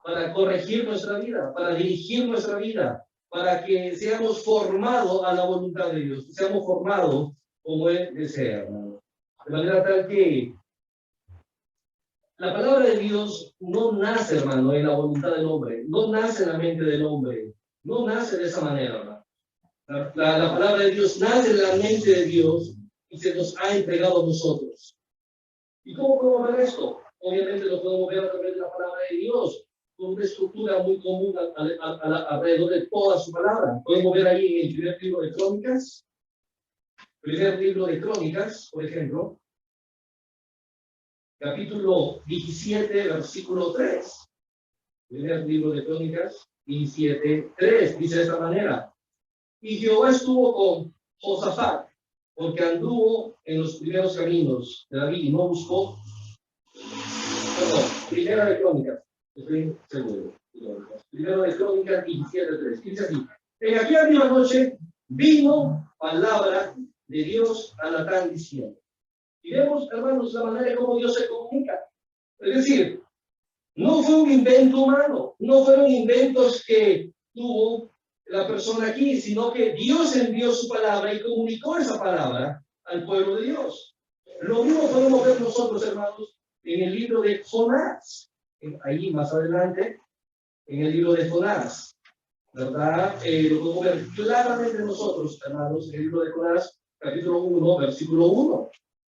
para corregir nuestra vida, para dirigir nuestra vida, para que seamos formados a la voluntad de Dios, que seamos formados como Él desea, hermano. De manera tal que la palabra de Dios no nace, hermano, en la voluntad del hombre, no nace en la mente del hombre, no nace de esa manera, hermano. La palabra de Dios nace en la mente de Dios y se nos ha entregado a nosotros. ¿Y cómo podemos ver esto? Obviamente lo podemos ver a través de la palabra de Dios, con una estructura muy común alrededor de toda su palabra. Podemos ver ahí en el primer libro de Crónicas, por ejemplo, capítulo 17, versículo 3. Primer libro de Crónicas, 17:3, dice de esta manera. Y Jehová estuvo con Josafat, porque anduvo en los primeros caminos de David y no buscó. Perdón, primera de Crónicas, estoy seguro. Primero de Crónicas 17:3. Dice así: en aquella misma noche vino palabra de Dios a Natán diciendo. Y vemos, hermanos, la manera como Dios se comunica. Es decir, no fue un invento humano, no fueron inventos que tuvo la persona aquí, sino que Dios envió su palabra y comunicó esa palabra al pueblo de Dios. Lo mismo podemos ver nosotros, hermanos, en el libro de Jonás. Ahí más adelante, en el libro de Jonás, ¿verdad? Lo podemos ver claramente nosotros, hermanos, en el libro de Jonás, capítulo 1, versículo 1,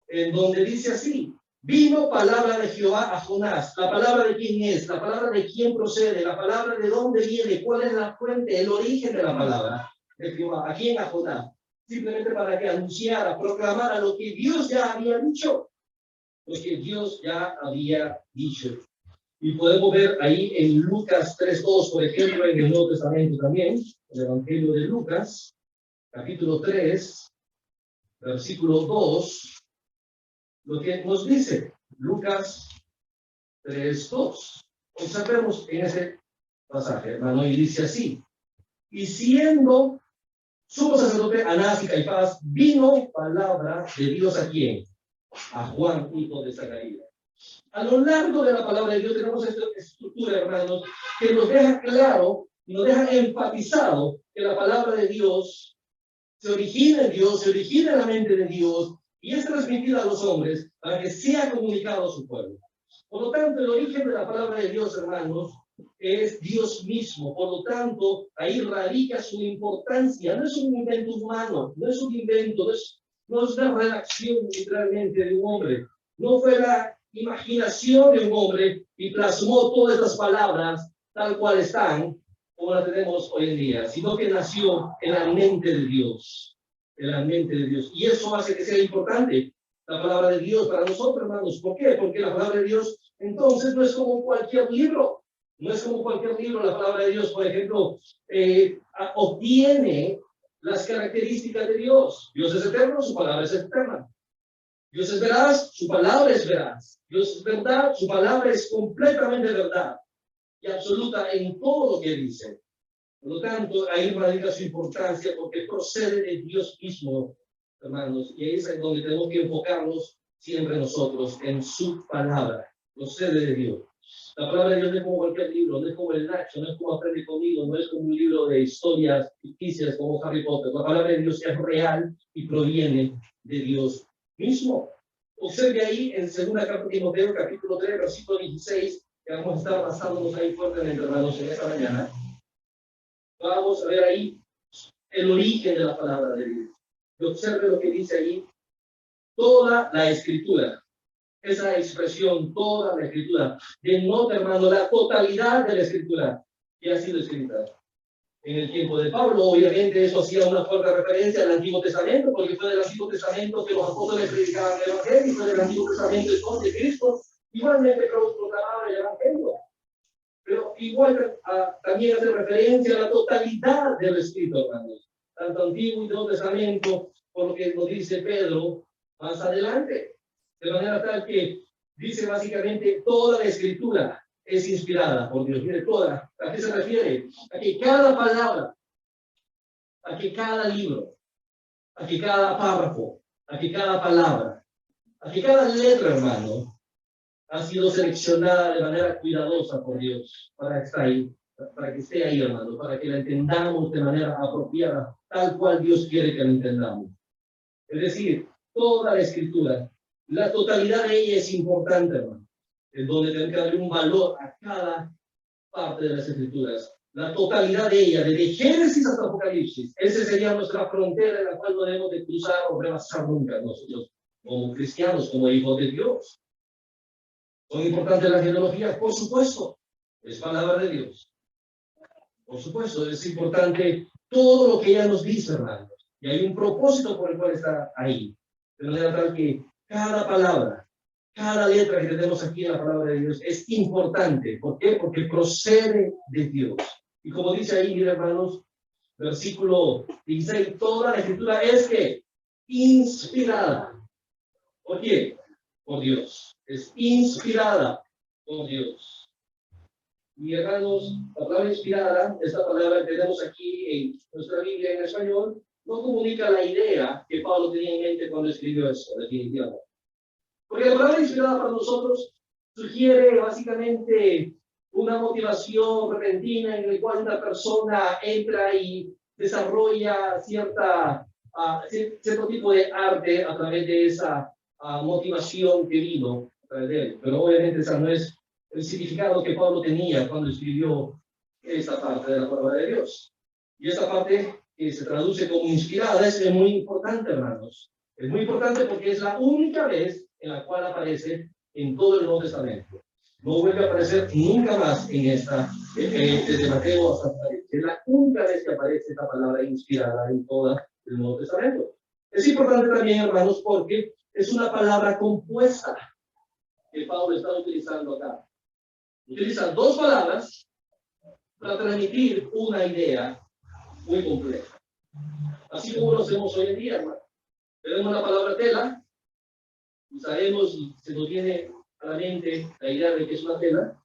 en donde dice así: vino palabra de Jehová a Jonás. ¿La palabra de quién es? ¿La palabra de quién procede? ¿La palabra de dónde viene? ¿Cuál es la fuente, el origen de la palabra de Jehová? ¿A quién? A Jonás. Simplemente para que anunciara, proclamara lo que Dios ya había dicho. Lo que Dios ya había dicho. Y podemos ver ahí en Lucas 3:2, por ejemplo, en el Nuevo Testamento también, el Evangelio de Lucas, capítulo 3, versículo 2, lo que nos dice Lucas 3:2. Observemos en ese pasaje, hermano, y dice así: y siendo sumo sacerdote Anás y Caifás, vino palabra de Dios ¿a quién? A Juan, hijo de Zacarías. A lo largo de la palabra de Dios tenemos esta estructura, hermanos, que nos deja claro, nos deja enfatizado que la palabra de Dios se origina en Dios, se origina en la mente de Dios y es transmitida a los hombres para que sea comunicado a su pueblo. Por lo tanto, el origen de la palabra de Dios, hermanos, es Dios mismo. Por lo tanto, ahí radica su importancia. No es un invento humano, no es un invento, no es una redacción literalmente de un hombre. No fue la imaginación de un hombre y plasmó todas estas palabras tal cual están, como las tenemos hoy en día, sino que nació en la mente de Dios, en la mente de Dios. Y eso hace que sea importante la palabra de Dios para nosotros, hermanos. ¿Por qué? Porque la palabra de Dios, entonces, no es como cualquier libro. No es como cualquier libro. La palabra de Dios, por ejemplo, obtiene las características de Dios. Dios es eterno, su palabra es eterna. Dios es veraz, su palabra es veraz. Dios es verdad, su palabra es completamente verdad y absoluta en todo lo que dice. Por lo tanto, ahí radica su importancia porque procede de Dios mismo, hermanos, y ahí es donde tenemos que enfocarnos siempre nosotros en su palabra. Procede de Dios. La palabra de Dios no es como cualquier libro, no es como el Nacho, no es como Aprende Conmigo, no es como un libro de historias ficticias como Harry Potter. La palabra de Dios es real y proviene de Dios mismo. Observe ahí en 2 carta de Timoteo, capítulo 3, versículo 16, que vamos a estar basándonos ahí fuertemente, hermanos, en esta mañana. Vamos a ver ahí el origen de la palabra de Dios. Y observe lo que dice ahí. Toda la escritura, esa expresión, toda la escritura, denota, hermano, la totalidad de la escritura que ha sido escrita. En el tiempo de Pablo, obviamente, eso hacía una fuerte referencia al Antiguo Testamento, porque fue del Antiguo Testamento que los apóstoles predicaban el Evangelio, y fue del Antiguo Testamento entonces Cristo igualmente proclamaba el Evangelio. Pero igual también hace referencia a la totalidad del escrito, hermanos, tanto Antiguo y Nuevo Testamento, por lo que nos dice Pedro más adelante. De manera tal que dice básicamente toda la escritura es inspirada por Dios. Mire, toda. ¿A qué se refiere? A que cada palabra, a que cada libro, a que cada párrafo, a que cada palabra, a que cada letra, hermano, ha sido seleccionada de manera cuidadosa por Dios para estar ahí, para que esté ahí, hermano, para que la entendamos de manera apropiada, tal cual Dios quiere que la entendamos. Es decir, toda la escritura, la totalidad de ella es importante, hermano, en donde tenemos que darle un valor a cada parte de las escrituras. La totalidad de ella, desde Génesis hasta Apocalipsis, esa sería nuestra frontera en la cual no debemos de cruzar o rebasar nunca nosotros, como cristianos, como hijos de Dios. ¿Son importantes las genealogías? Por supuesto, es palabra de Dios. Por supuesto, es importante todo lo que ella nos dice, hermanos. Y hay un propósito por el cual está ahí. De manera tal que cada palabra, cada letra que tenemos aquí en la palabra de Dios es importante. ¿Por qué? Porque procede de Dios. Y como dice ahí, mira, hermanos, versículo 16, toda la escritura es que inspirada. ¿Por qué? Por Dios. Es inspirada por Dios. Y hermanos, la palabra inspirada, esta palabra que tenemos aquí en nuestra Biblia en español, no comunica la idea que Pablo tenía en mente cuando escribió esto, definitivamente. Porque la palabra inspirada para nosotros sugiere básicamente una motivación repentina en la cual una persona entra y desarrolla cierto tipo de arte a través de esa motivación que vino a través de él. Pero obviamente ese no es el significado que Pablo tenía cuando escribió esta parte de la palabra de Dios. Y esta parte que se traduce como inspirada es muy importante, hermanos. Es muy importante porque es la única vez en la cual aparece en todo el Nuevo Testamento. No vuelve a aparecer nunca más en esta, desde Mateo hasta Apocalipsis. Es la única vez que aparece esta palabra inspirada en todo el Nuevo Testamento. Es importante también, hermanos, porque es una palabra compuesta que Pablo está utilizando acá. Utiliza dos palabras para transmitir una idea muy compleja. Así como lo hacemos hoy en día, hermano. Tenemos la palabra tela, y sabemos, se nos viene a la mente la idea de que es una tela,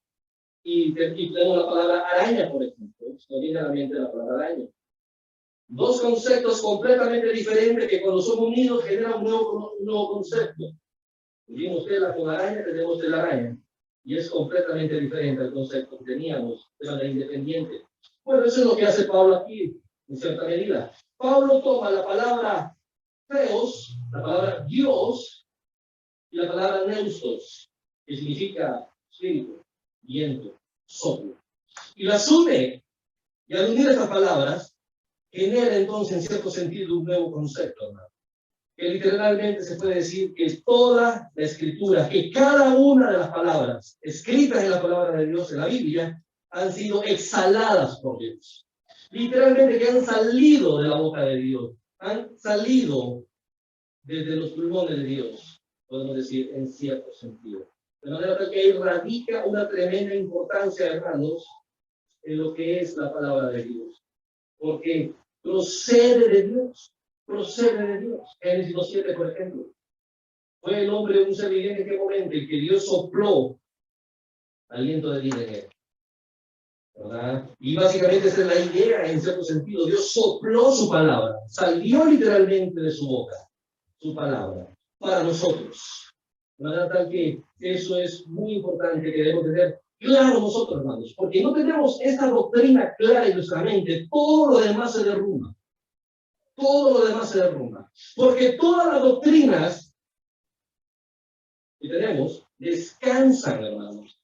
y tenemos la palabra araña, por ejemplo. Se nos viene a la mente la palabra araña. Dos conceptos completamente diferentes que cuando son unidos generan un nuevo concepto. Unimos tela con araña, tenemos telaraña. Y es completamente diferente al concepto que teníamos de manera independiente. Bueno, eso es lo que hace Pablo aquí, en cierta medida. Pablo toma la palabra Theos, la palabra Dios, y la palabra Neustos, que significa espíritu, viento, soplo. Y las une, y al unir estas palabras, genera entonces en cierto sentido un nuevo concepto, hermano. Que literalmente se puede decir que toda la escritura, que cada una de las palabras escritas en la palabra de Dios en la Biblia, han sido exhaladas por Dios. Literalmente que han salido de la boca de Dios, han salido desde los pulmones de Dios, podemos decir en cierto sentido. De manera tal que ahí radica una tremenda importancia, hermanos, en lo que es la palabra de Dios. Porque procede de Dios. Procede de Dios. Génesis 2:7, por ejemplo. Fue el hombre un ser viviente en qué momento en que Dios sopló aliento de vida en él. ¿Verdad? Y básicamente esa es la idea en cierto sentido. Dios sopló su palabra. Salió literalmente de su boca su palabra para nosotros. De manera tal que eso es muy importante que debemos tener claro nosotros, hermanos. Porque no tenemos esta doctrina clara en nuestra mente, todo lo demás se derrumba. Todo lo demás se derrumba. Porque todas las doctrinas que tenemos descansan, hermanos,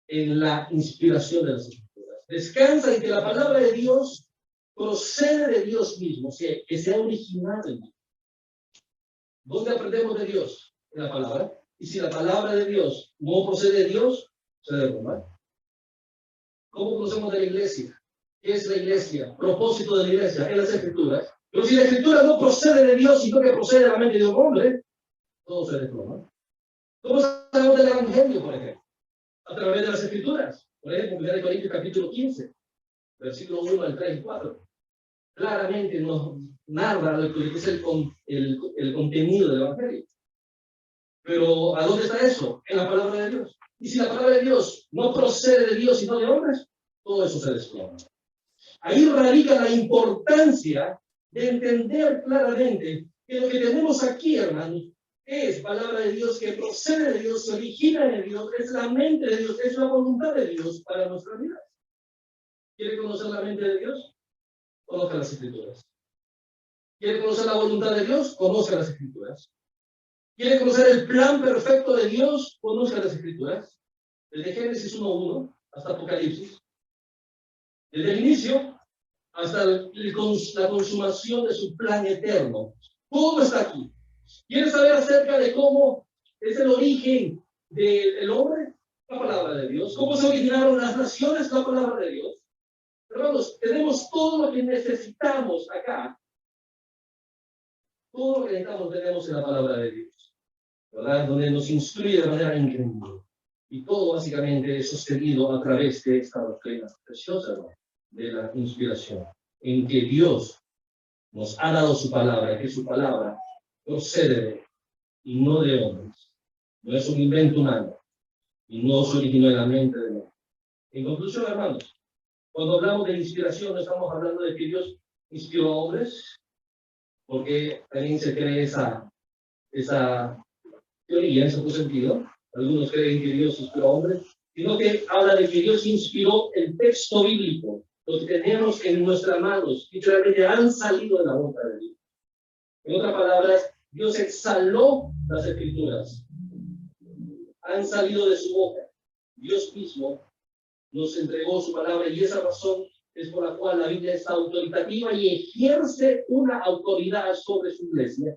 en la inspiración de las Escrituras. Descansan en que la palabra de Dios procede de Dios mismo, o sea, que sea original en Dios. ¿Dónde aprendemos de Dios? En la palabra. Y si la palabra de Dios no procede de Dios, se derrumba. ¿Cómo conocemos de la iglesia? ¿Qué es la iglesia? Propósito de la iglesia en las Escrituras. Pero si la Escritura no procede de Dios, sino que procede de la mente de un hombre, todo se desploma. ¿Cómo sabemos del Evangelio, por ejemplo? A través de las Escrituras. Por ejemplo, 1 Corintios capítulo 15, versículo 1 al 3 y 4. Claramente nos narra lo que es el contenido del Evangelio. Pero ¿a dónde está eso? En la palabra de Dios. Y si la palabra de Dios no procede de Dios, sino de hombres, todo eso se desploma. Ahí radica la importancia de entender claramente que lo que tenemos aquí, hermanos, es palabra de Dios que procede de Dios, se origina de Dios, es la mente de Dios, es la voluntad de Dios para nuestra vida. ¿Quiere conocer la mente de Dios? Conozca las Escrituras. ¿Quiere conocer la voluntad de Dios? Conozca las Escrituras. ¿Quiere conocer el plan perfecto de Dios? Conozca las Escrituras. Desde Génesis 1:1 hasta Apocalipsis. Desde el inicio hasta la consumación de su plan eterno. Todo está aquí. ¿Quieres saber acerca de cómo es el origen del hombre? La palabra de Dios. ¿Cómo se originaron las naciones? La palabra de Dios. Hermanos, tenemos todo lo que necesitamos acá. Todo lo que necesitamos tenemos en la palabra de Dios, ¿verdad? Donde nos instruye de manera increíble. Y todo básicamente es sostenido a través de esta doctrina preciosa, ¿no? De la inspiración, en que Dios nos ha dado su palabra, que su palabra procede de él y no de hombres. No es un invento humano y no se originó en la mente de él. En conclusión, hermanos, cuando hablamos de inspiración, no estamos hablando de que Dios inspiró a hombres, porque también se cree esa teoría en cierto sentido. Algunos creen que Dios inspiró a hombres, sino que habla de que Dios inspiró el texto bíblico. Lo que tenemos en nuestras manos, literalmente han salido de la boca de Dios. En otras palabras, Dios exhaló las Escrituras. Han salido de su boca. Dios mismo nos entregó su palabra y esa razón es por la cual la Biblia es autoritativa y ejerce una autoridad sobre su iglesia,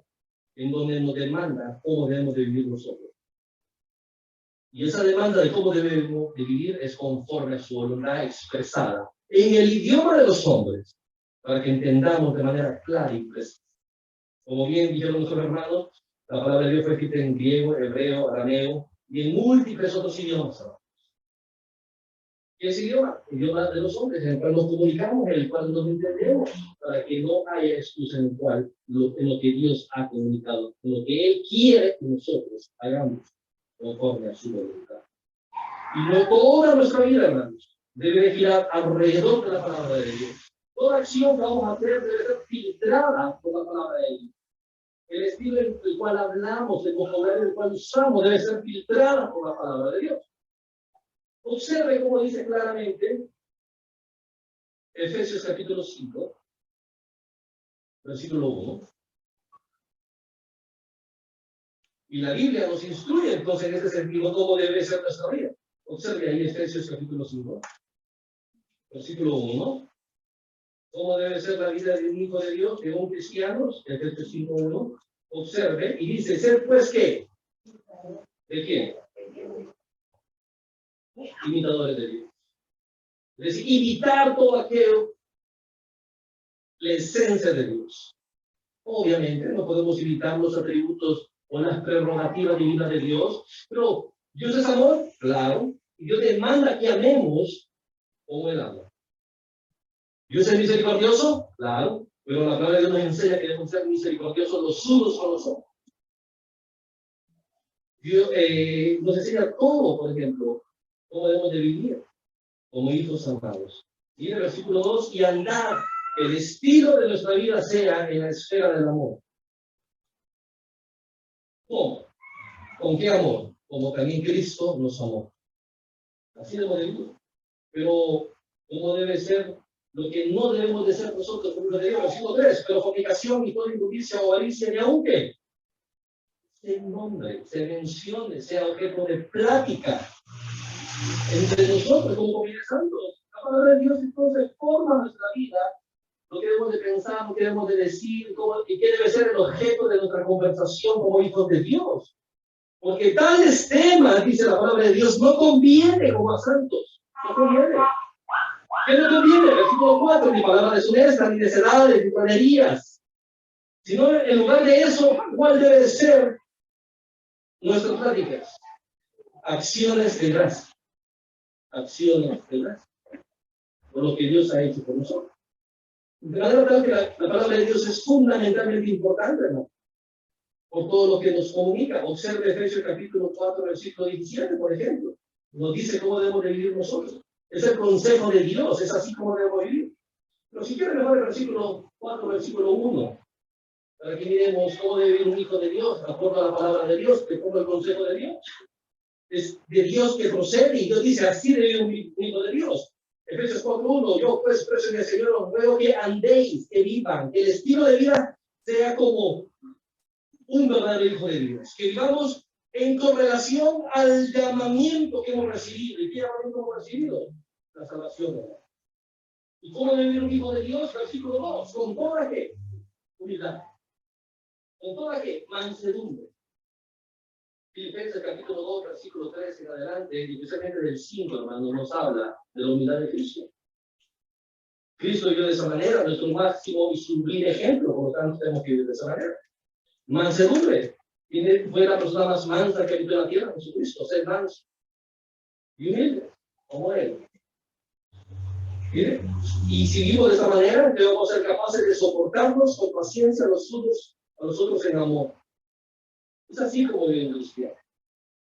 en donde nos demanda cómo debemos de vivir nosotros. Y esa demanda de cómo debemos de vivir es conforme a su voluntad expresada en el idioma de los hombres, para que entendamos de manera clara y precisa. Como bien dijeron nuestros hermanos, la palabra de Dios fue escrita en griego, hebreo, arameo y en múltiples otros idiomas. ¿Qué es idioma? Idioma de los hombres, en el cual nos comunicamos, en el cual nos entendemos, para que no haya excusa en el cual, en lo que Dios ha comunicado, en lo que Él quiere que nosotros hagamos, conforme a su voluntad. Y no toda nuestra vida, hermanos, debe girar alrededor de la palabra de Dios. Toda acción que vamos a hacer debe ser filtrada por la palabra de Dios. El estilo en el cual hablamos, el vocabulario en el cual usamos, debe ser filtrada por la palabra de Dios. Observe cómo dice claramente Efesios capítulo 5, versículo 1. Y la Biblia nos instruye entonces en este sentido cómo debe ser nuestra vida. Observe ahí Efesios capítulo 5, versículo 1. ¿Cómo debe ser la vida de un hijo de Dios, de un cristiano? Efesios 5, 1. Observe y dice, ¿ser pues qué? ¿De quién? Imitadores de Dios. Es decir, imitar todo aquello, la esencia de Dios. Obviamente no podemos imitar los atributos o las prerrogativas divinas de Dios, pero Dios es amor, claro, y Dios demanda que amemos como Él ama. Dios es misericordioso, claro, pero la palabra de Dios nos enseña que debemos ser misericordiosos los unos con los otros. Dios nos enseña todo, por ejemplo, cómo debemos de vivir como hijos amados. Y en el versículo 2, y andar, el estilo de nuestra vida sea en la esfera del amor. ¿Cómo? ¿Con qué amor? Como también Cristo nos amó. Así debemos de vivir. Pero, ¿cómo debe ser lo que no debemos de ser nosotros? Como de Dios, versículo 3, pero fornicación y toda injusticia o avaricia, ni aunque se nombre, se mencione, sea objeto de plática entre nosotros como comunidad santos. La palabra de Dios entonces forma nuestra vida, lo que debemos de pensar, lo que debemos de decir, y qué debe ser el objeto de nuestra conversación como hijos de Dios. Porque tales temas, dice la palabra de Dios, no conviene como a santos. No conviene. ¿Qué no conviene? Versículo 4, ni palabra deshonesta, ni necedades, ni panerías. Sino en lugar de eso, ¿cuál debe de ser nuestras prácticas? Acciones de gracia. Acciones de gracia. Por lo que Dios ha hecho por nosotros. De manera tal que la palabra de Dios es fundamentalmente importante, ¿no? Por todo lo que nos comunica. Observe Efesios capítulo 4, versículo 17, por ejemplo. Nos dice cómo debemos de vivir nosotros. Es el consejo de Dios, es así como debemos vivir. Pero si quieren mejor el versículo 4, versículo 1, para que miremos cómo debe vivir un hijo de Dios, de acuerdo a la palabra de Dios, de acuerdo al consejo de Dios. Es de Dios que procede y Dios dice, así debe vivir un hijo de Dios. Efesios 4:1, yo pues preso en el Señor os ruego que andéis, que vivan, que el estilo de vida sea como un verdadero hijo de Dios, que vivamos en correlación al llamamiento que hemos recibido. ¿Y qué llamamiento hemos recibido? La salvación. ¿Y cómo debe vivir un hijo de Dios? Versículo 2, con toda ¿qué? Humildad. Con toda ¿qué? Mansedumbre. Filipenses capítulo 2, versículo 3 en adelante, y especialmente del 5, hermano, nos habla de la humildad de Cristo. Cristo vivió de esa manera, nuestro máximo y sublime ejemplo, por lo tanto tenemos que vivir de esa manera. Mansedumbre. Fue la persona más mansa que habitó en la tierra, Jesucristo, ser manso y humilde, como Él. ¿Mire? Y si vivimos de esa manera, debemos ser capaces de soportarnos con paciencia los unos a los otros en amor. Es así como vive el cristiano.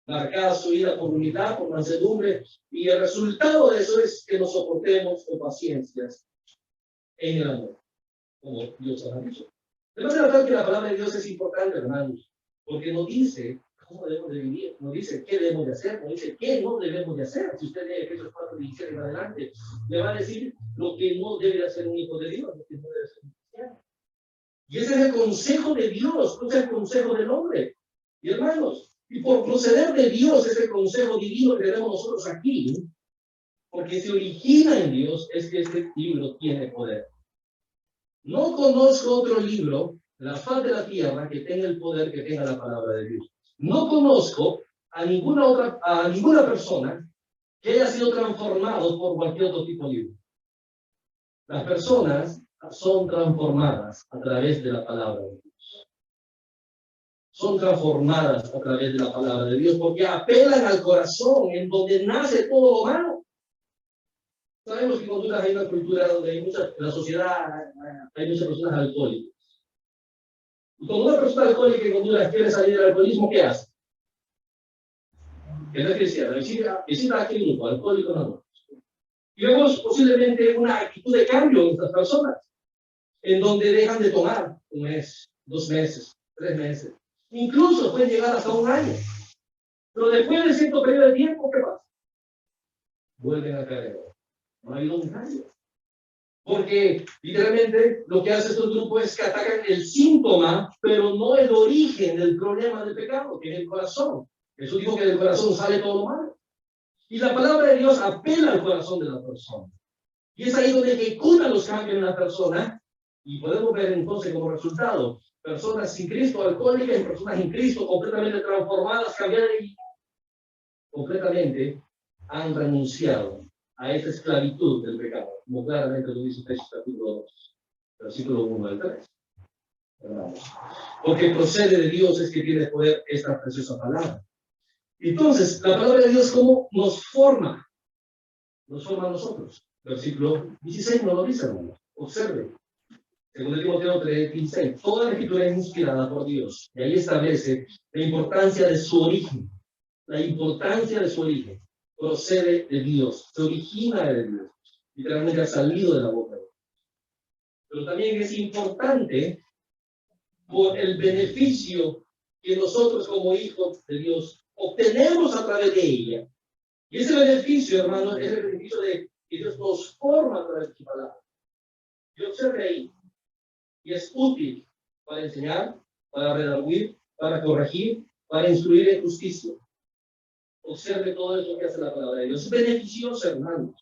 Marcada su vida por humildad, por mansedumbre, y el resultado de eso es que nos soportemos con paciencias en el amor, como Dios ha dicho. De manera tal que la palabra de Dios es importante, hermanos, porque nos dice cómo debemos de vivir, nos dice qué debemos de hacer, nos dice qué no debemos de hacer. Si usted lee Efesios 4:17 en adelante, le va a decir lo que no debe hacer un hijo de Dios, lo que no debe hacer un cristiano. Y ese es el consejo de Dios, no es el consejo del hombre. Y hermanos, y por proceder de Dios, ese consejo divino que tenemos nosotros aquí, porque se origina en Dios, es que este libro tiene poder. No conozco otro libro de la faz de la tierra que tenga el poder que tenga la palabra de Dios. No conozco a ninguna persona que haya sido transformado por cualquier otro tipo de libro. Las personas son transformadas a través de la palabra de Dios. Son transformadas a través de la palabra de Dios porque apelan al corazón en donde nace todo lo malo. Sabemos que en Honduras hay una cultura donde hay en la sociedad hay muchas personas alcohólicas. Y cuando una persona alcohólica en Honduras quiere salir del alcoholismo, ¿qué hace? Que no es cristiana, visita a aquel grupo, Alcohólicos Anónimos. Y vemos posiblemente una actitud de cambio en estas personas, en donde dejan de tomar 1 mes, 2 meses, 3 meses. Incluso pueden llegar hasta 1 año. Pero después de cierto periodo de tiempo, ¿qué pasa? Vuelven a caer. No ha habido un cambio. Porque literalmente lo que hace estos grupos es que atacan el síntoma, pero no el origen del problema del pecado, que es el corazón. Jesús dijo que del corazón sale todo lo malo. Y la palabra de Dios apela al corazón de la persona. Y es ahí donde ejecuta los cambios en la persona. Y podemos ver entonces como resultado personas sin Cristo, alcohólicas, y personas en Cristo, completamente transformadas, cambiadas y completamente han renunciado a esa esclavitud del pecado, como claramente lo dice Efesios capítulo 2, versículo 1 al 3. Porque procede de Dios es que tiene poder esta preciosa palabra. Entonces, la palabra de Dios, ¿cómo nos forma? Nos forma a nosotros. Versículo 16 no lo dice, hermano. Observe. Según Timoteo 3:16, toda la escritura es inspirada por Dios. Y ahí establece la importancia de su origen. La importancia de su origen. Procede de Dios. Se origina de Dios. Literalmente ha salido de la boca de Dios. Pero también es importante por el beneficio que nosotros como hijos de Dios obtenemos a través de ella. Y ese beneficio, hermano, es el beneficio de que Dios nos forma a través de su palabra. Y observe ahí. Y es útil para enseñar, para redarguir, para corregir, para instruir en justicia. Observe todo eso que hace la palabra de Dios. Es beneficioso, hermanos.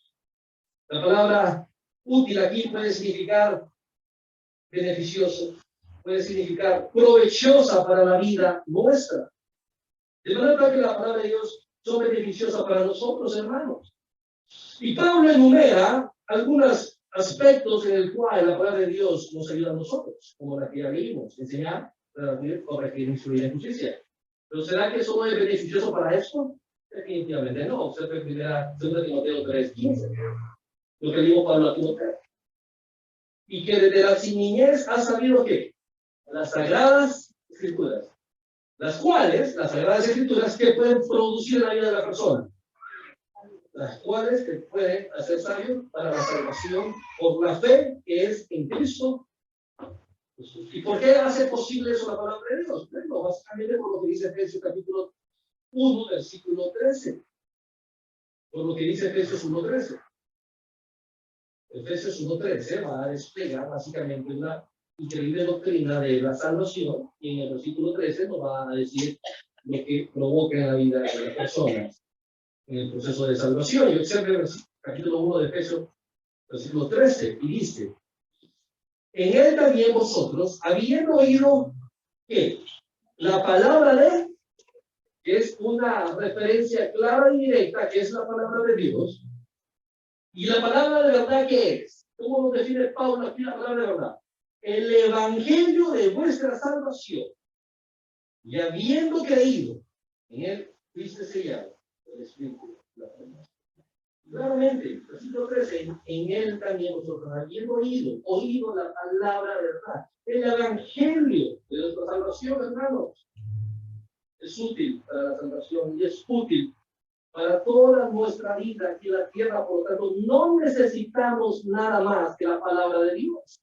La palabra útil aquí puede significar beneficioso, puede significar provechosa para la vida nuestra. De manera que la palabra de Dios son beneficiosas para nosotros, hermanos. Y Pablo enumera algunos aspectos en el cual la palabra de Dios nos ayuda a nosotros, como la que ya leímos, enseñar, corregir, instruir en justicia. Pero ¿será que eso no es beneficioso para esto? Definitivamente no. Observe 2 Timoteo 3:15, lo que dijo Pablo a Timoteo. Y que desde la niñez ha sabido que las sagradas escrituras, las cuales, las sagradas escrituras, que pueden producir la vida de la persona, las cuales te pueden hacer sabio para la salvación por la fe que es en Cristo Jesús. ¿Y por qué hace posible eso la palabra de Dios? Bueno, básicamente por lo que dice Efesios capítulo 1, versículo 13. Por lo que dice Efesios 1:13. Efesios 1:13 va a desplegar básicamente una increíble doctrina de la salvación, y en el versículo 13 nos va a decir lo que provoca en la vida de las personas en el proceso de salvación. Y observe el capítulo 1 de Efesios, versículo 13, y dice: en él también vosotros, habiendo oído que la palabra de, que es una referencia clara y directa, que es la palabra de Dios, y la palabra de verdad, ¿qué es? ¿Cómo lo define Pablo aquí la palabra de verdad? El evangelio de vuestra salvación, y habiendo creído en él, fuiste sellado el Espíritu de la promesa. Claramente, versículo 13, en él también vosotros, habiendo oído la palabra de verdad, el evangelio de nuestra salvación, hermanos, es útil para la salvación y es útil para toda nuestra vida aquí en la tierra. Por lo tanto, no necesitamos nada más que la palabra de Dios.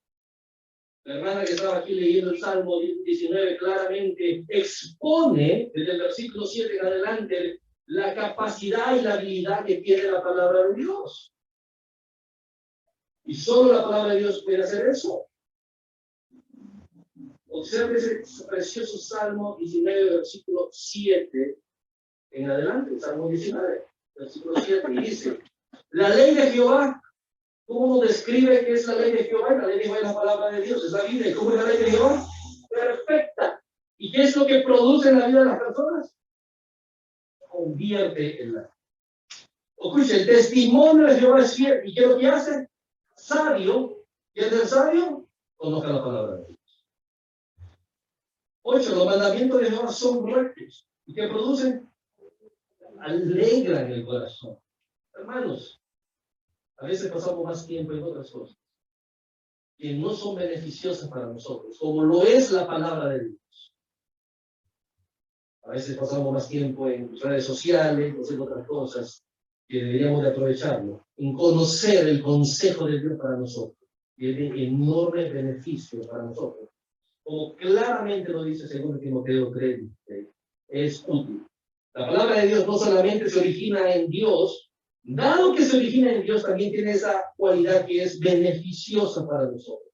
La hermana que estaba aquí leyendo el Salmo 19 claramente expone desde el versículo 7 en adelante la capacidad y la habilidad que tiene la palabra de Dios. Y solo la palabra de Dios puede hacer eso. Observe ese precioso Salmo 19, versículo 7 en adelante. Salmo 19, versículo 7, y dice: la ley de Jehová, ¿cómo nos describe qué es la ley de Jehová? La ley de Jehová es la palabra de Dios, es la vida. ¿Y cómo es la ley de Jehová? Perfecta. ¿Y qué es lo que produce en la vida de las personas? Convierte en la. Escuche, el testimonio de Jehová es fiel. ¿Y qué es lo que hace? Sabio. ¿Y es el sabio? Conozca la palabra de Dios. 8. Los mandamientos de Jehová son rectos. ¿Y qué producen? Alegran el corazón. Hermanos, A veces pasamos más tiempo en otras cosas que no son beneficiosas para nosotros, como lo es la palabra de Dios. A veces pasamos más tiempo en redes sociales, en otras cosas que deberíamos de aprovecharlo, en conocer el consejo de Dios para nosotros, y es de enorme beneficio para nosotros. Como claramente lo dice 2 Timoteo 3, es útil. La palabra de Dios no solamente se origina en Dios, dado que se origina en Dios, también tiene esa cualidad que es beneficiosa para nosotros.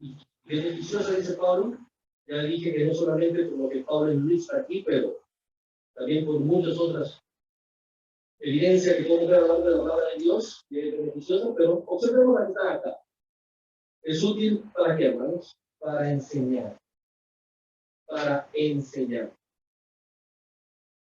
Y beneficiosa, dice Pablo, ya dije que no solamente por lo que Pablo enlista aquí, pero también por muchas otras evidencias que podemos ver a lo largo de la palabra de Dios, que es beneficiosa, pero observemos la que está acá. Es útil para qué, hermanos? Para enseñar. Para enseñar.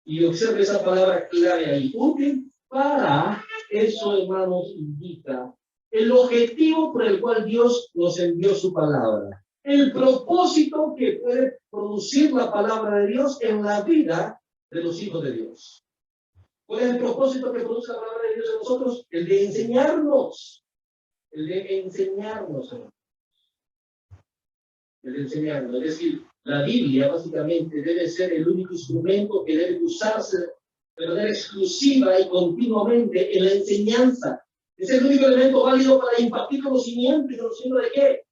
Y observe esa palabra clave ahí. Útil para, eso, hermanos, indica el objetivo por el cual Dios nos envió su palabra. El propósito que puede producir la palabra de Dios en la vida de los hijos de Dios. ¿Cuál es el propósito que produce la palabra de Dios en nosotros? El de enseñarnos. El de enseñarnos. El de enseñarnos. Es decir, la Biblia básicamente debe ser el único instrumento que debe usarse de manera exclusiva y continuamente en la enseñanza. Es el único elemento válido para impartir conocimiento. ¿Y conocimiento de qué?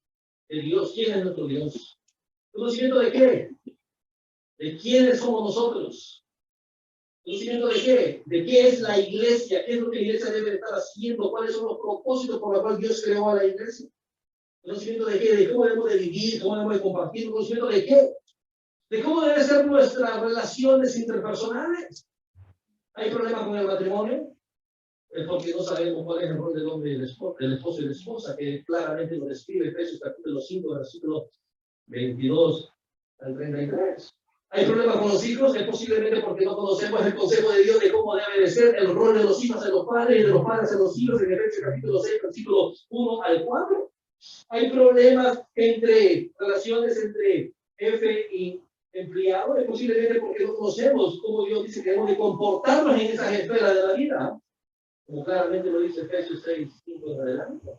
De Dios. ¿Quién es nuestro Dios? ¿Conocimiento de qué? ¿De quiénes somos nosotros? ¿Conocimiento de qué? ¿De qué es la iglesia? ¿Qué es lo que la iglesia debe estar haciendo? ¿Cuáles son los propósitos por los cuales Dios creó a la iglesia? ¿Conocimiento de qué? ¿De cómo debemos de vivir? ¿Cómo debemos de compartir? ¿Conocimiento de qué? ¿De cómo deben ser nuestras relaciones interpersonales? ¿Hay problemas con el matrimonio? Es porque no sabemos cuál es el rol del hombre y del esposo y la esposa, que claramente lo describe Efesios capítulo 5, versículos 22 al 33. ¿Hay problemas con los hijos? Es posiblemente porque no conocemos el consejo de Dios de cómo debe de ser el rol de los hijos en los padres y de los padres en los hijos, en Efesios capítulo 6, versículos 1 al 4. ¿Hay problemas entre relaciones entre jefe y empleado? Es posiblemente porque no conocemos cómo Dios dice que debemos de comportarnos en esas esferas de la vida, como claramente lo dice Efesios 6, 5 en adelante.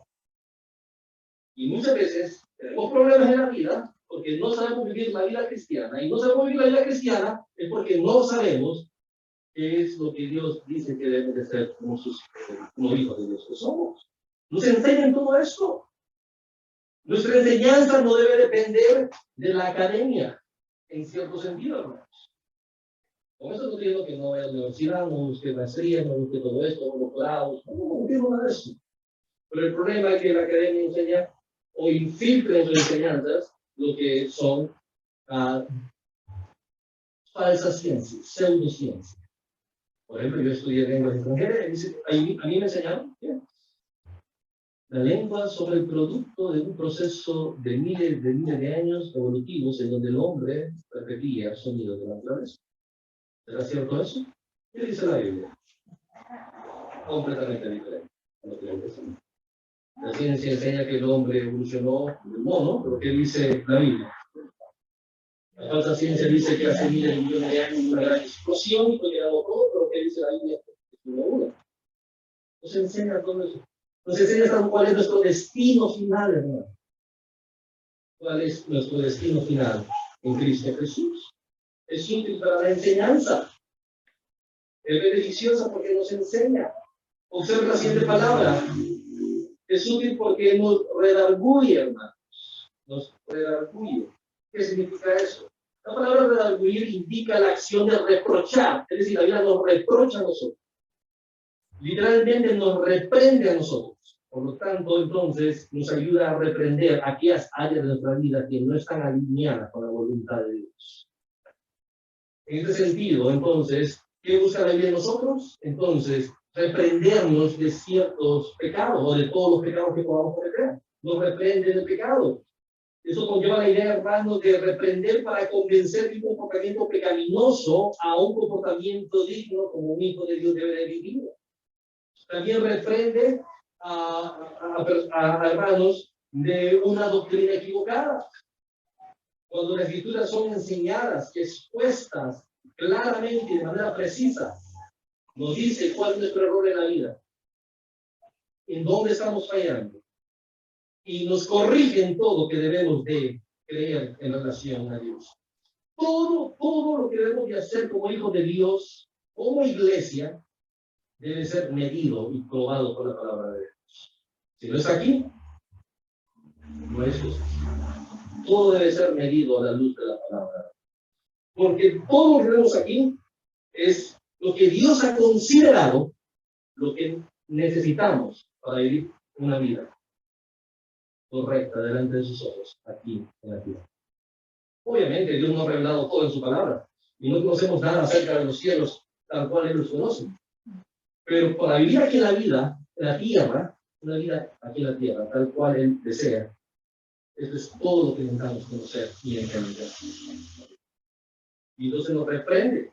Y muchas veces tenemos problemas en la vida porque no sabemos vivir la vida cristiana. Y no sabemos vivir la vida cristiana es porque no sabemos qué es lo que Dios dice que debemos de ser como hijos de Dios que somos. Nos enseñan todo esto. Nuestra enseñanza no debe depender de la academia, en cierto sentido, hermanos. Con eso no digo que no vaya a la universidad, no busque maestría, no busque todo esto, no doctorados, no quiero nada de eso. Pero el problema es que la academia enseña o infiltra en sus enseñanzas lo que son falsas ciencias, pseudociencias. Por ejemplo, yo estudié lenguas extranjeras y a mí me enseñaron la lengua sobre el producto de un proceso de miles de años evolutivos en donde el hombre repetía sonidos de la naturaleza. ¿Será cierto eso? ¿Qué dice la Biblia? Completamente diferente a lo que la Biblia enseña. La ciencia enseña que el hombre evolucionó del mono, pero ¿qué dice la Biblia? La falsa ciencia dice que hace miles de millones de años una gran explosión y fue creado todo, pero ¿qué dice la Biblia? Es una. Nos enseña todo eso. Nos enseña cuál es nuestro destino final, hermano. ¿Cuál es nuestro destino final? En Cristo Jesús. Es útil para la enseñanza. Es beneficiosa porque nos enseña. Observa la siguiente palabra. Es útil porque nos redarguye, hermanos. Nos redarguye. ¿Qué significa eso? La palabra redarguir indica la acción de reprochar. Es decir, la Biblia nos reprocha a nosotros. Literalmente nos reprende a nosotros. Por lo tanto, entonces, nos ayuda a reprender aquellas áreas de nuestra vida que no están alineadas con la voluntad de Dios. En este sentido, entonces, ¿qué busca la Biblia en nosotros? Entonces, reprendernos de ciertos pecados o de todos los pecados que podamos cometer. Nos reprende del pecado. Eso conlleva la idea, hermanos, de reprender para convencer de un comportamiento pecaminoso a un comportamiento digno como un hijo de Dios debe de vivir. También reprende a hermanos de una doctrina equivocada. Cuando las escrituras son enseñadas, expuestas claramente y de manera precisa, nos dice cuál es nuestro error en la vida. en dónde estamos fallando y nos corrigen todo que debemos de creer en relación a Dios. Todo lo que debemos de hacer como hijos de Dios, como iglesia, debe ser medido y probado por la palabra de Dios. Si no es aquí, no es justo. Todo debe ser medido a la luz de la palabra. Porque todo lo que vemos aquí es lo que Dios ha considerado, lo que necesitamos para vivir una vida correcta delante de sus ojos, aquí en la tierra. Obviamente, Dios nos ha revelado todo en su palabra y no conocemos nada acerca de los cielos tal cual Él los conoce. Pero para vivir aquí en la vida, en la tierra, una vida aquí en la tierra, tal cual Él desea, eso es todo lo que necesitamos conocer y entender. Y entonces nos reprende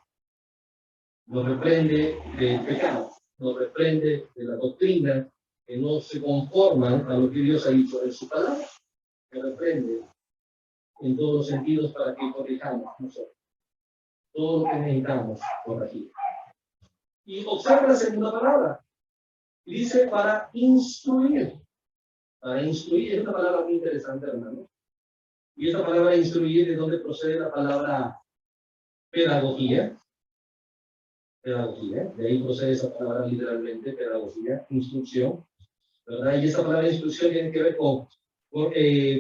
del pecado, nos reprende de la doctrina que no se conforman a lo que Dios ha dicho en su palabra, nos reprende en todos los sentidos para que corrijamos nosotros todo lo que necesitamos corregir. Y observa la segunda palabra, dice para instruir. Para instruir es una palabra muy interesante, hermano. Y esta palabra instruir es donde procede la palabra pedagogía. Pedagogía, de ahí procede esa palabra literalmente, pedagogía, instrucción, ¿verdad? Y esa palabra instrucción tiene que ver con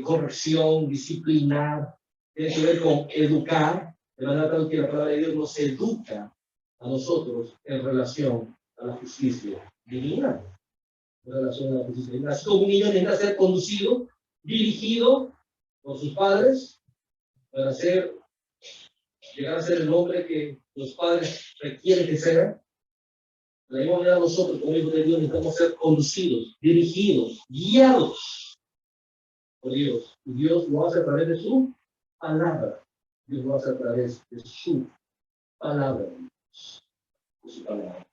corrección, disciplinar, tiene que ver con educar, de manera tal que la palabra de Dios nos educa a nosotros en relación a la justicia divina. En relación a la justicia divina. Así como un niño necesita ser conducido, dirigido por sus padres, para llegar a ser el hombre que los padres requieren que sea. De la misma manera nosotros, como hijos de Dios, necesitamos ser conducidos, dirigidos, guiados por Dios. Y Dios lo hace a través de su palabra. Dios lo hace a través de su palabra. De su palabra.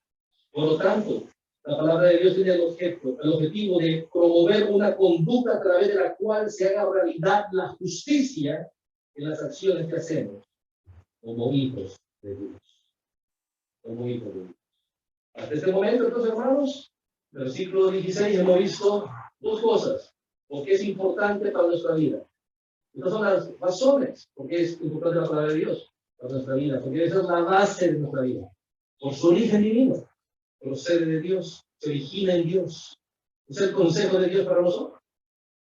Por lo tanto, la palabra de Dios tiene el objetivo de promover una conducta a través de la cual se haga realidad la justicia en las acciones que hacemos como hijos de Dios. Como hijos de Dios. Hasta este momento, entonces, hermanos, versículo 16, hemos visto dos cosas, porque es importante para nuestra vida. Estas son las razones, porque es importante la palabra de Dios para nuestra vida, porque esa es la base de nuestra vida. Por su origen divino, procede de Dios, se origina en Dios. Es el consejo de Dios para nosotros.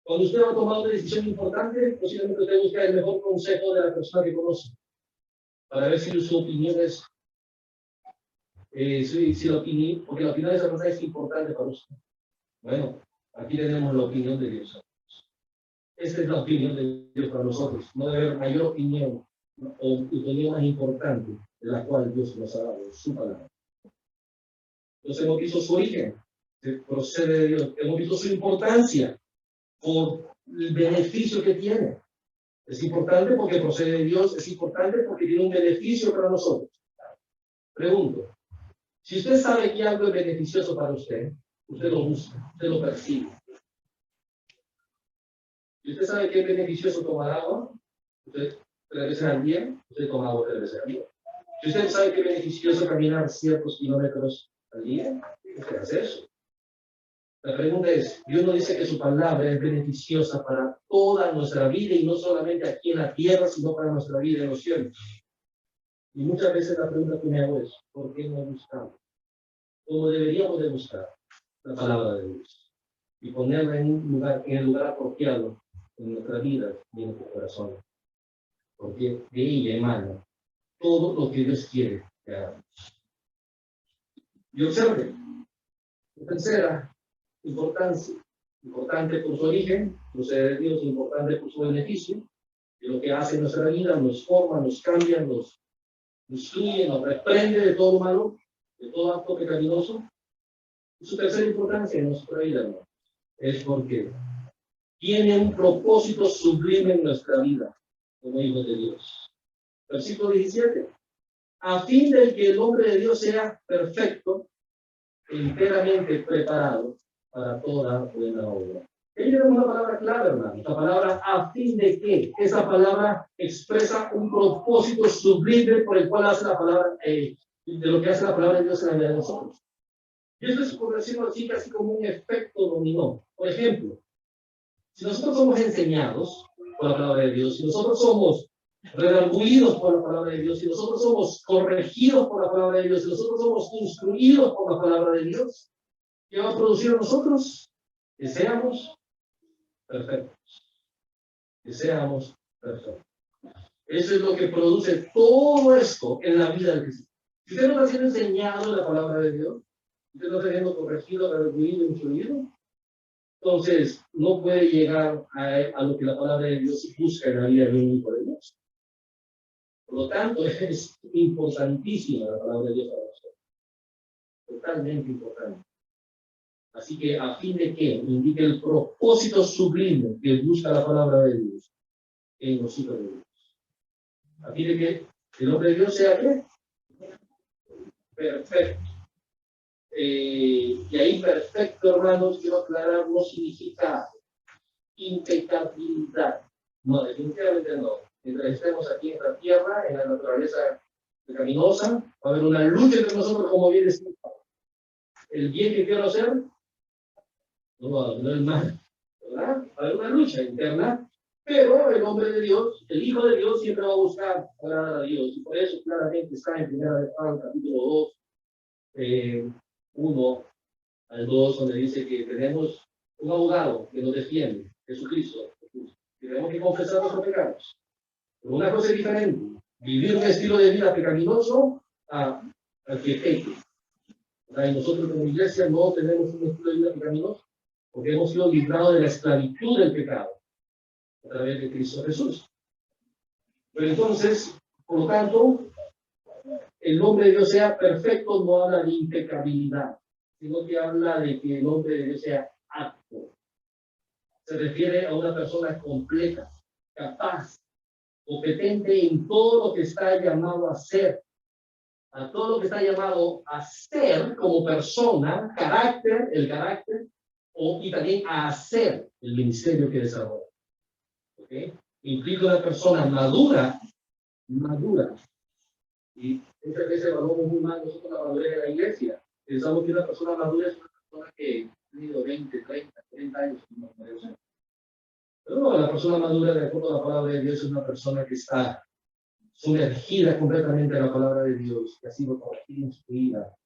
Cuando usted va a tomar una decisión importante, posiblemente usted busca el mejor consejo de la persona que conoce, para ver si su opinión es, porque la opinión de esa persona es importante para usted. Bueno, aquí tenemos la opinión de Dios. Esta es la opinión de Dios para nosotros. No debe haber mayor opinión o opinión más importante de la cual Dios nos ha dado, su palabra. Entonces hemos visto su origen, que procede de Dios. Hemos visto su importancia por el beneficio que tiene. Es importante porque procede de Dios, es importante porque tiene un beneficio para nosotros. Pregunto, si usted sabe que algo es beneficioso para usted, usted lo busca, usted lo percibe. Si usted sabe que es beneficioso tomar agua, usted 3 veces al día, usted toma agua 3 veces al día. Si usted sabe que es beneficioso caminar ciertos kilómetros al día, usted hace eso. La pregunta es, Dios nos dice que su palabra es beneficiosa para toda nuestra vida y no solamente aquí en la tierra, sino para nuestra vida en los cielos. Y muchas veces la pregunta que me hago es, ¿por qué no buscamos? ¿Cómo deberíamos de buscar la palabra de Dios? Y ponerla en el lugar apropiado en nuestra vida y en nuestro corazón. Porque de ella emana todo lo que Dios quiere que hagamos. Y observe, la tercera importancia, importante por su origen, procede de Dios, importante por su beneficio, y lo que hace en nuestra vida nos forma, nos cambia, nos instruye, nos reprende de todo malo, de todo acto pecaminoso. Y su tercera importancia en nuestra vida, ¿no? Es porque tiene un propósito sublime en nuestra vida, como hijos de Dios. Versículo 17. A fin de que el hombre de Dios sea perfecto, enteramente preparado para toda buena obra. Ahí tenemos una palabra clave, hermano. La palabra a fin de que. Esa palabra expresa un propósito sublime por el cual hace la palabra, de lo que hace la palabra de Dios en la vida de nosotros. Y esto es, por decirlo así, casi como un efecto dominó. Por ejemplo, si nosotros somos enseñados por la palabra de Dios, si nosotros somos redarguidos por la palabra de Dios, si nosotros somos corregidos por la palabra de Dios, si nosotros somos instruidos por la palabra de Dios, ¿qué va a producir en nosotros? Que seamos perfectos. Que seamos perfectos. Eso es lo que produce todo esto en la vida del cristiano. Si usted no está siendo enseñado en la palabra de Dios, si usted no está siendo corregido, redarguido, instruido, entonces no puede llegar a lo que la palabra de Dios busca en la vida de un hijo de Dios. Por lo tanto, es importantísima la palabra de Dios para nosotros. Totalmente importante. Así que a fin de que indique el propósito sublime que busca la palabra de Dios en los hijos de Dios. A fin de que el hombre de Dios sea ¿qué? Perfecto. Y ahí perfecto, hermanos, quiero aclarar, no significa impecabilidad. No, definitivamente no. Mientras estemos aquí en la tierra, en la naturaleza pecaminosa, va a haber una lucha entre nosotros como bien es el bien que quiero hacer, no el mal, ¿verdad? Va a haber una lucha interna, pero el hombre de Dios, el Hijo de Dios, siempre va a buscar agradar a Dios. Y por eso claramente está en 1 de Juan, capítulo 2, 1 al 2, donde dice que tenemos un abogado que nos defiende, Jesucristo. Tenemos que confesar nuestros pecados. Pero una cosa es diferente, vivir un estilo de vida pecaminoso al que peque. Y nosotros como iglesia no tenemos un estilo de vida pecaminoso, porque hemos sido librados de la esclavitud del pecado a través de Cristo Jesús. Pero entonces, por lo tanto, el nombre de Dios sea perfecto no habla de impecabilidad, sino que habla de que el nombre de Dios sea apto. Se refiere a una persona completa, capaz, competente en todo lo que está llamado a ser, a todo lo que está llamado a ser como persona, carácter, el carácter, y también a hacer el ministerio que desarrolla. ¿Okay? Implica una persona madura, y muchas veces evaluamos muy mal nosotros la madurez de la iglesia. Pensamos que una persona madura es una persona que ha tenido 20, 30, 30 años. Pero no, la persona madura, de acuerdo a la palabra de Dios, es una persona que está sumergida completamente en la palabra de Dios, que ha sido corregida, instruida,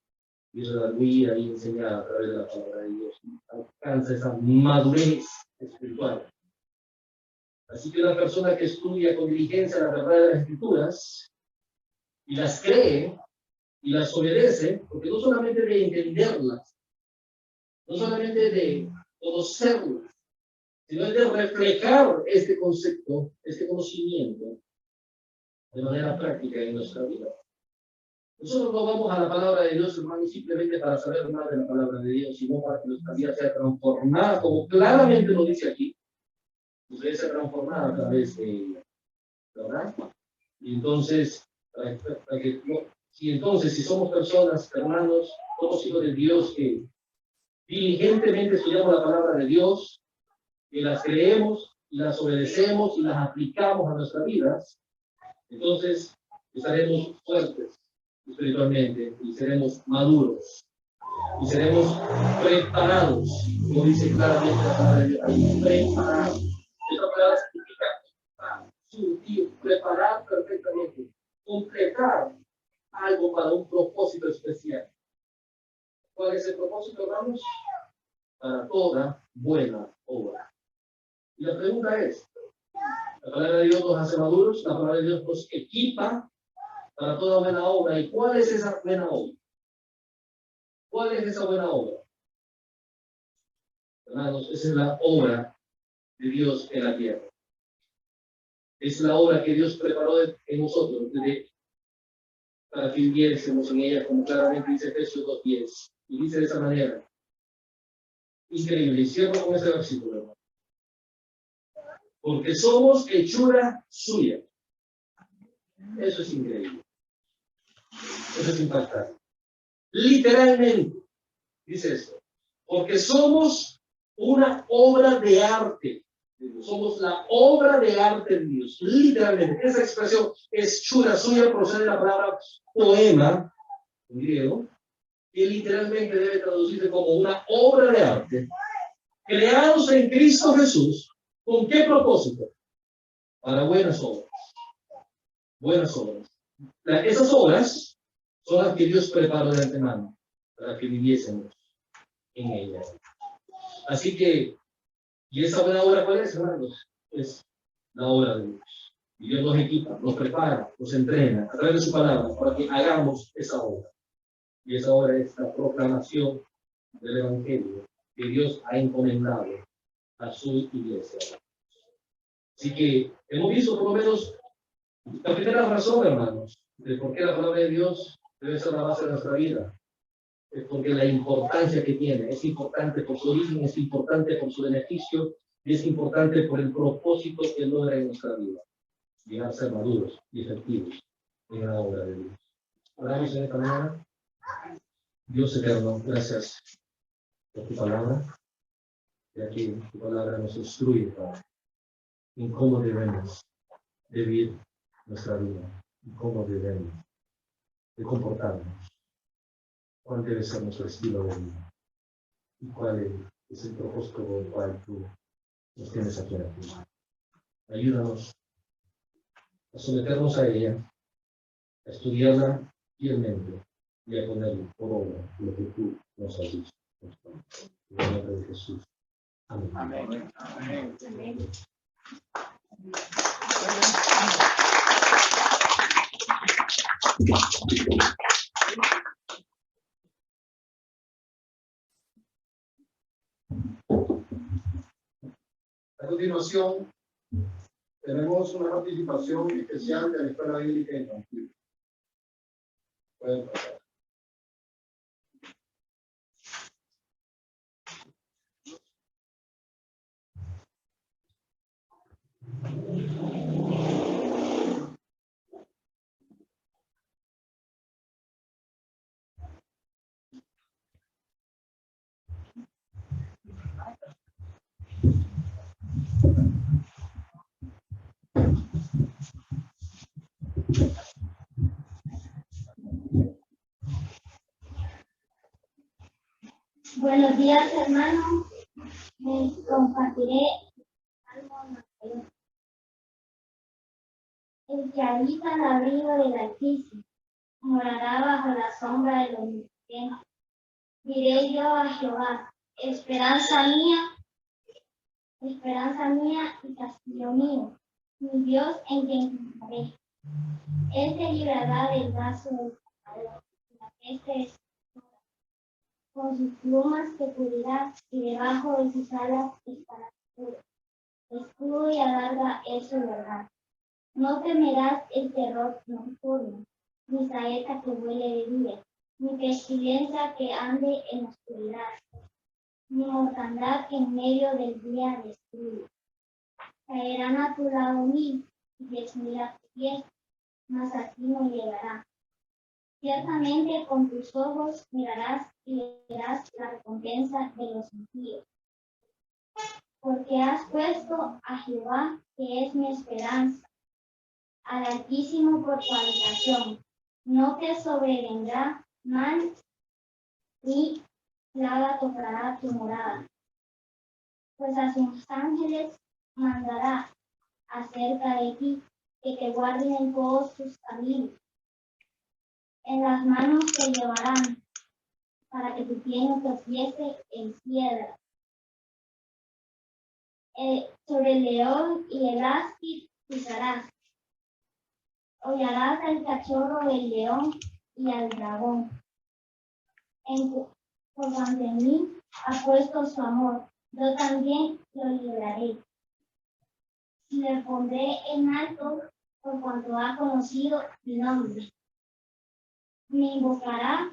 y redarguida y enseñada a través de la palabra de Dios. Alcanza esa madurez espiritual. Así que una persona que estudia con diligencia la verdad de las Escrituras y las cree y las obedece, porque no solamente de entenderlas, no solamente de conocerlas, sino de reflejar este concepto, este conocimiento, de manera práctica en nuestra vida. Nosotros no vamos a la palabra de Dios, hermanos, simplemente para saber más de la palabra de Dios, sino para que nuestra vida sea transformada, como claramente lo dice aquí. Usted sea transformada a través de ella, ¿verdad? Y entonces, si somos personas, hermanos, somos hijos de Dios que diligentemente estudiamos la palabra de Dios, que las creemos y las obedecemos y las aplicamos a nuestras vidas, entonces estaremos fuertes espiritualmente y seremos maduros y seremos preparados, como dice claramente la palabra de Dios, preparados. Esa palabra significa surtir, preparar perfectamente, completar algo para un propósito especial. ¿Cuál es el propósito, hermanos? Para toda buena obra. Y la pregunta es, la palabra de Dios nos hace maduros, la palabra de Dios nos equipa para toda buena obra. ¿Y cuál es esa buena obra? ¿Cuál es esa buena obra? Hermanos, esa es la obra de Dios en la tierra. Es la obra que Dios preparó en nosotros para que viviésemos en ella, como claramente dice Efesios 2:10. Y dice de esa manera. Increíble. Y cierro con ese versículo, hermano. Porque somos hechura suya. Eso es increíble. Eso es impactante. Literalmente, dice esto. Porque somos una obra de arte. Somos la obra de arte de Dios. Literalmente. Esa expresión, hechura suya, procede de la palabra poema, en griego, que literalmente debe traducirse como una obra de arte, creados en Cristo Jesús. ¿Con qué propósito? Para buenas obras. Buenas obras. Esas obras son las que Dios preparó de antemano para que viviésemos en ellas. Así que, ¿y esa buena obra cuál es, hermanos? Es la obra de Dios. Y Dios nos equipa, nos prepara, nos entrena a través de su palabra para que hagamos esa obra. Y esa obra es la proclamación del Evangelio que Dios ha encomendado a su iglesia. Así que hemos visto por lo menos la primera razón, hermanos, de por qué la palabra de Dios debe ser la base de nuestra vida. Es porque la importancia que tiene, es importante por su origen, es importante por su beneficio y es importante por el propósito que logra en nuestra vida. Llegar a ser maduros y efectivos en la obra de Dios. Oramos en esta mañana. Dios eterno, gracias por tu palabra. Y aquí tu palabra nos instruye, Padre, en cómo debemos vivir nuestra vida, en cómo debemos de comportarnos, cuál debe ser nuestro estilo de vida y cuál es el propósito por el cual tú nos tienes aquí en la tierra. Ayúdanos a someternos a ella, a estudiarla fielmente y a poner por obra lo que tú nos has dicho. En el nombre de Jesús. Amén. Amén. Amén. A continuación, tenemos una participación especial de la Escuela Bíblica Infantil. Pueden pasar. Buenos días, hermanos. Les compartiré algo más. El que habita al abrigo del Altísimo morará bajo la sombra de los Omnipotentes. Diré yo a Jehová, esperanza mía y castillo mío, mi Dios en quien confiaré. Él te librará del brazo del pecador, de la peste destructora. Con sus plumas te cubrirá y debajo de sus alas estarás seguro. Escudo y adarga es su verdad. No temerás el terror nocturno, ni saeta que vuele de día, ni pestilencia que ande en oscuridad, ni mortandad que en medio del día destruye. Caerán a tu lado 1000 y 10.000 a tu diestra, mas a ti no llegará. Ciertamente con tus ojos mirarás y verás la recompensa de los impíos. Porque has puesto a Jehová, que es mi esperanza, al Altísimo por tu habitación. No te sobrevendrá mal, ni plaga tocará tu morada. Pues a sus ángeles mandará acerca de ti, que te guarden en todos tus caminos. En las manos te llevarán, para que tu pie no tropiece en piedra. Sobre el león y el áspid pisarás. Hollarás al cachorro del león y al dragón. Por cuanto en mí ha puesto su amor, yo también lo libraré. Le pondré en alto por cuanto ha conocido mi nombre. Me invocará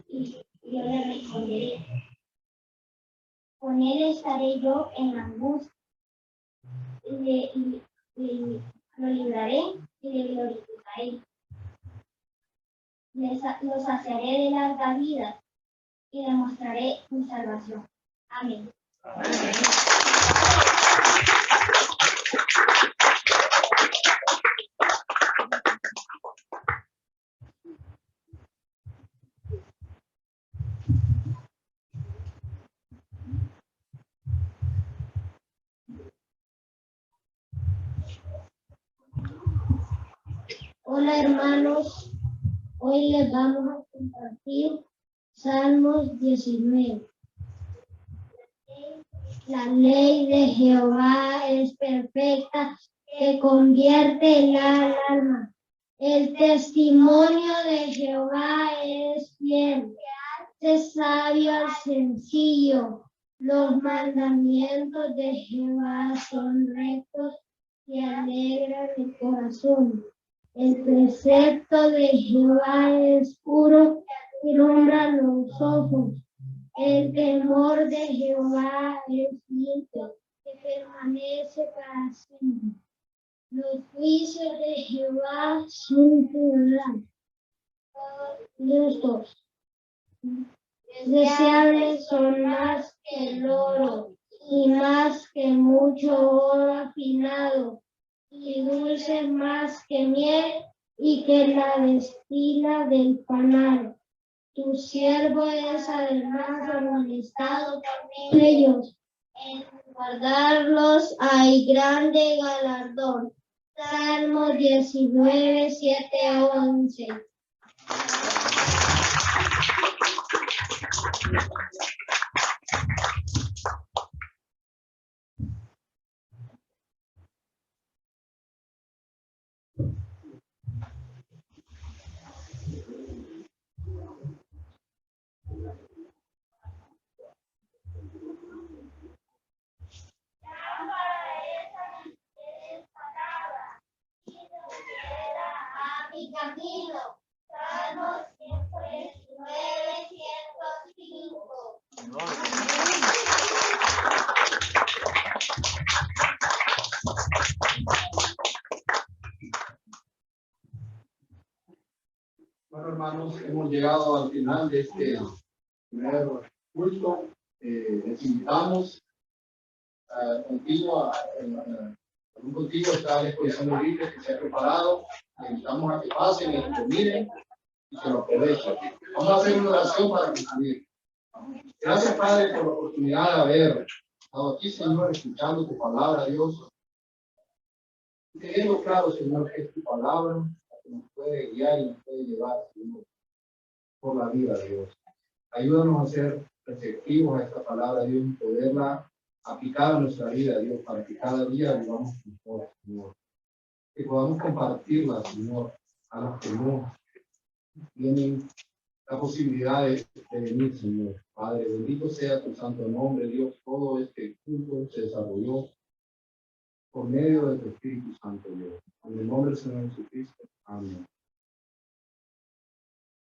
y yo le responderé. Con él estaré yo en la angustia. Lo libraré y le glorificaré. Lo saciaré de larga vida y le mostraré mi salvación. Amén. Amén. Hola hermanos, hoy les vamos a compartir Salmos 19. La ley de Jehová es perfecta, que convierte el alma. El testimonio de Jehová es fiel, que hace sabio al sencillo. Los mandamientos de Jehová son rectos y alegran el corazón. El precepto de Jehová es puro y alumbra los ojos. El temor de Jehová es limpio, que permanece para siempre. Los juicios de Jehová son verdad, justos. Deseables son más que el oro y más que mucho oro afinado, y dulces más que miel y que la destila del panal. Tu siervo es además amonestado por ellos. En guardarlos hay grande galardón. Salmo 19, 7, 11. A mi camino. Salmo 19, 105. Bueno, hermanos, hemos llegado al final de este primer culto. Les invitamos un contigo está la exposición de Biblia que se ha preparado. Les invitamos a que pasen y que miren y que lo aprovechen. Vamos a hacer una oración para concluir. Gracias, Padre, por la oportunidad de haber estado aquí, Señor, escuchando tu palabra, Dios. Y teniendo claro, Señor, que es tu palabra la que nos puede guiar y nos puede llevar, Señor, por la vida, Dios. Ayúdanos a ser receptivos a esta palabra, Dios, y poderla aplicar a nuestra vida, Dios, para que cada día vivamos mejor, Señor. Que podamos compartirla, Señor, a los que no tienen la posibilidad de venir, Señor. Padre, bendito sea tu santo nombre, Dios. Todo este culto se desarrolló por medio de tu Espíritu Santo, Dios. En el nombre del Señor Jesucristo. Amén.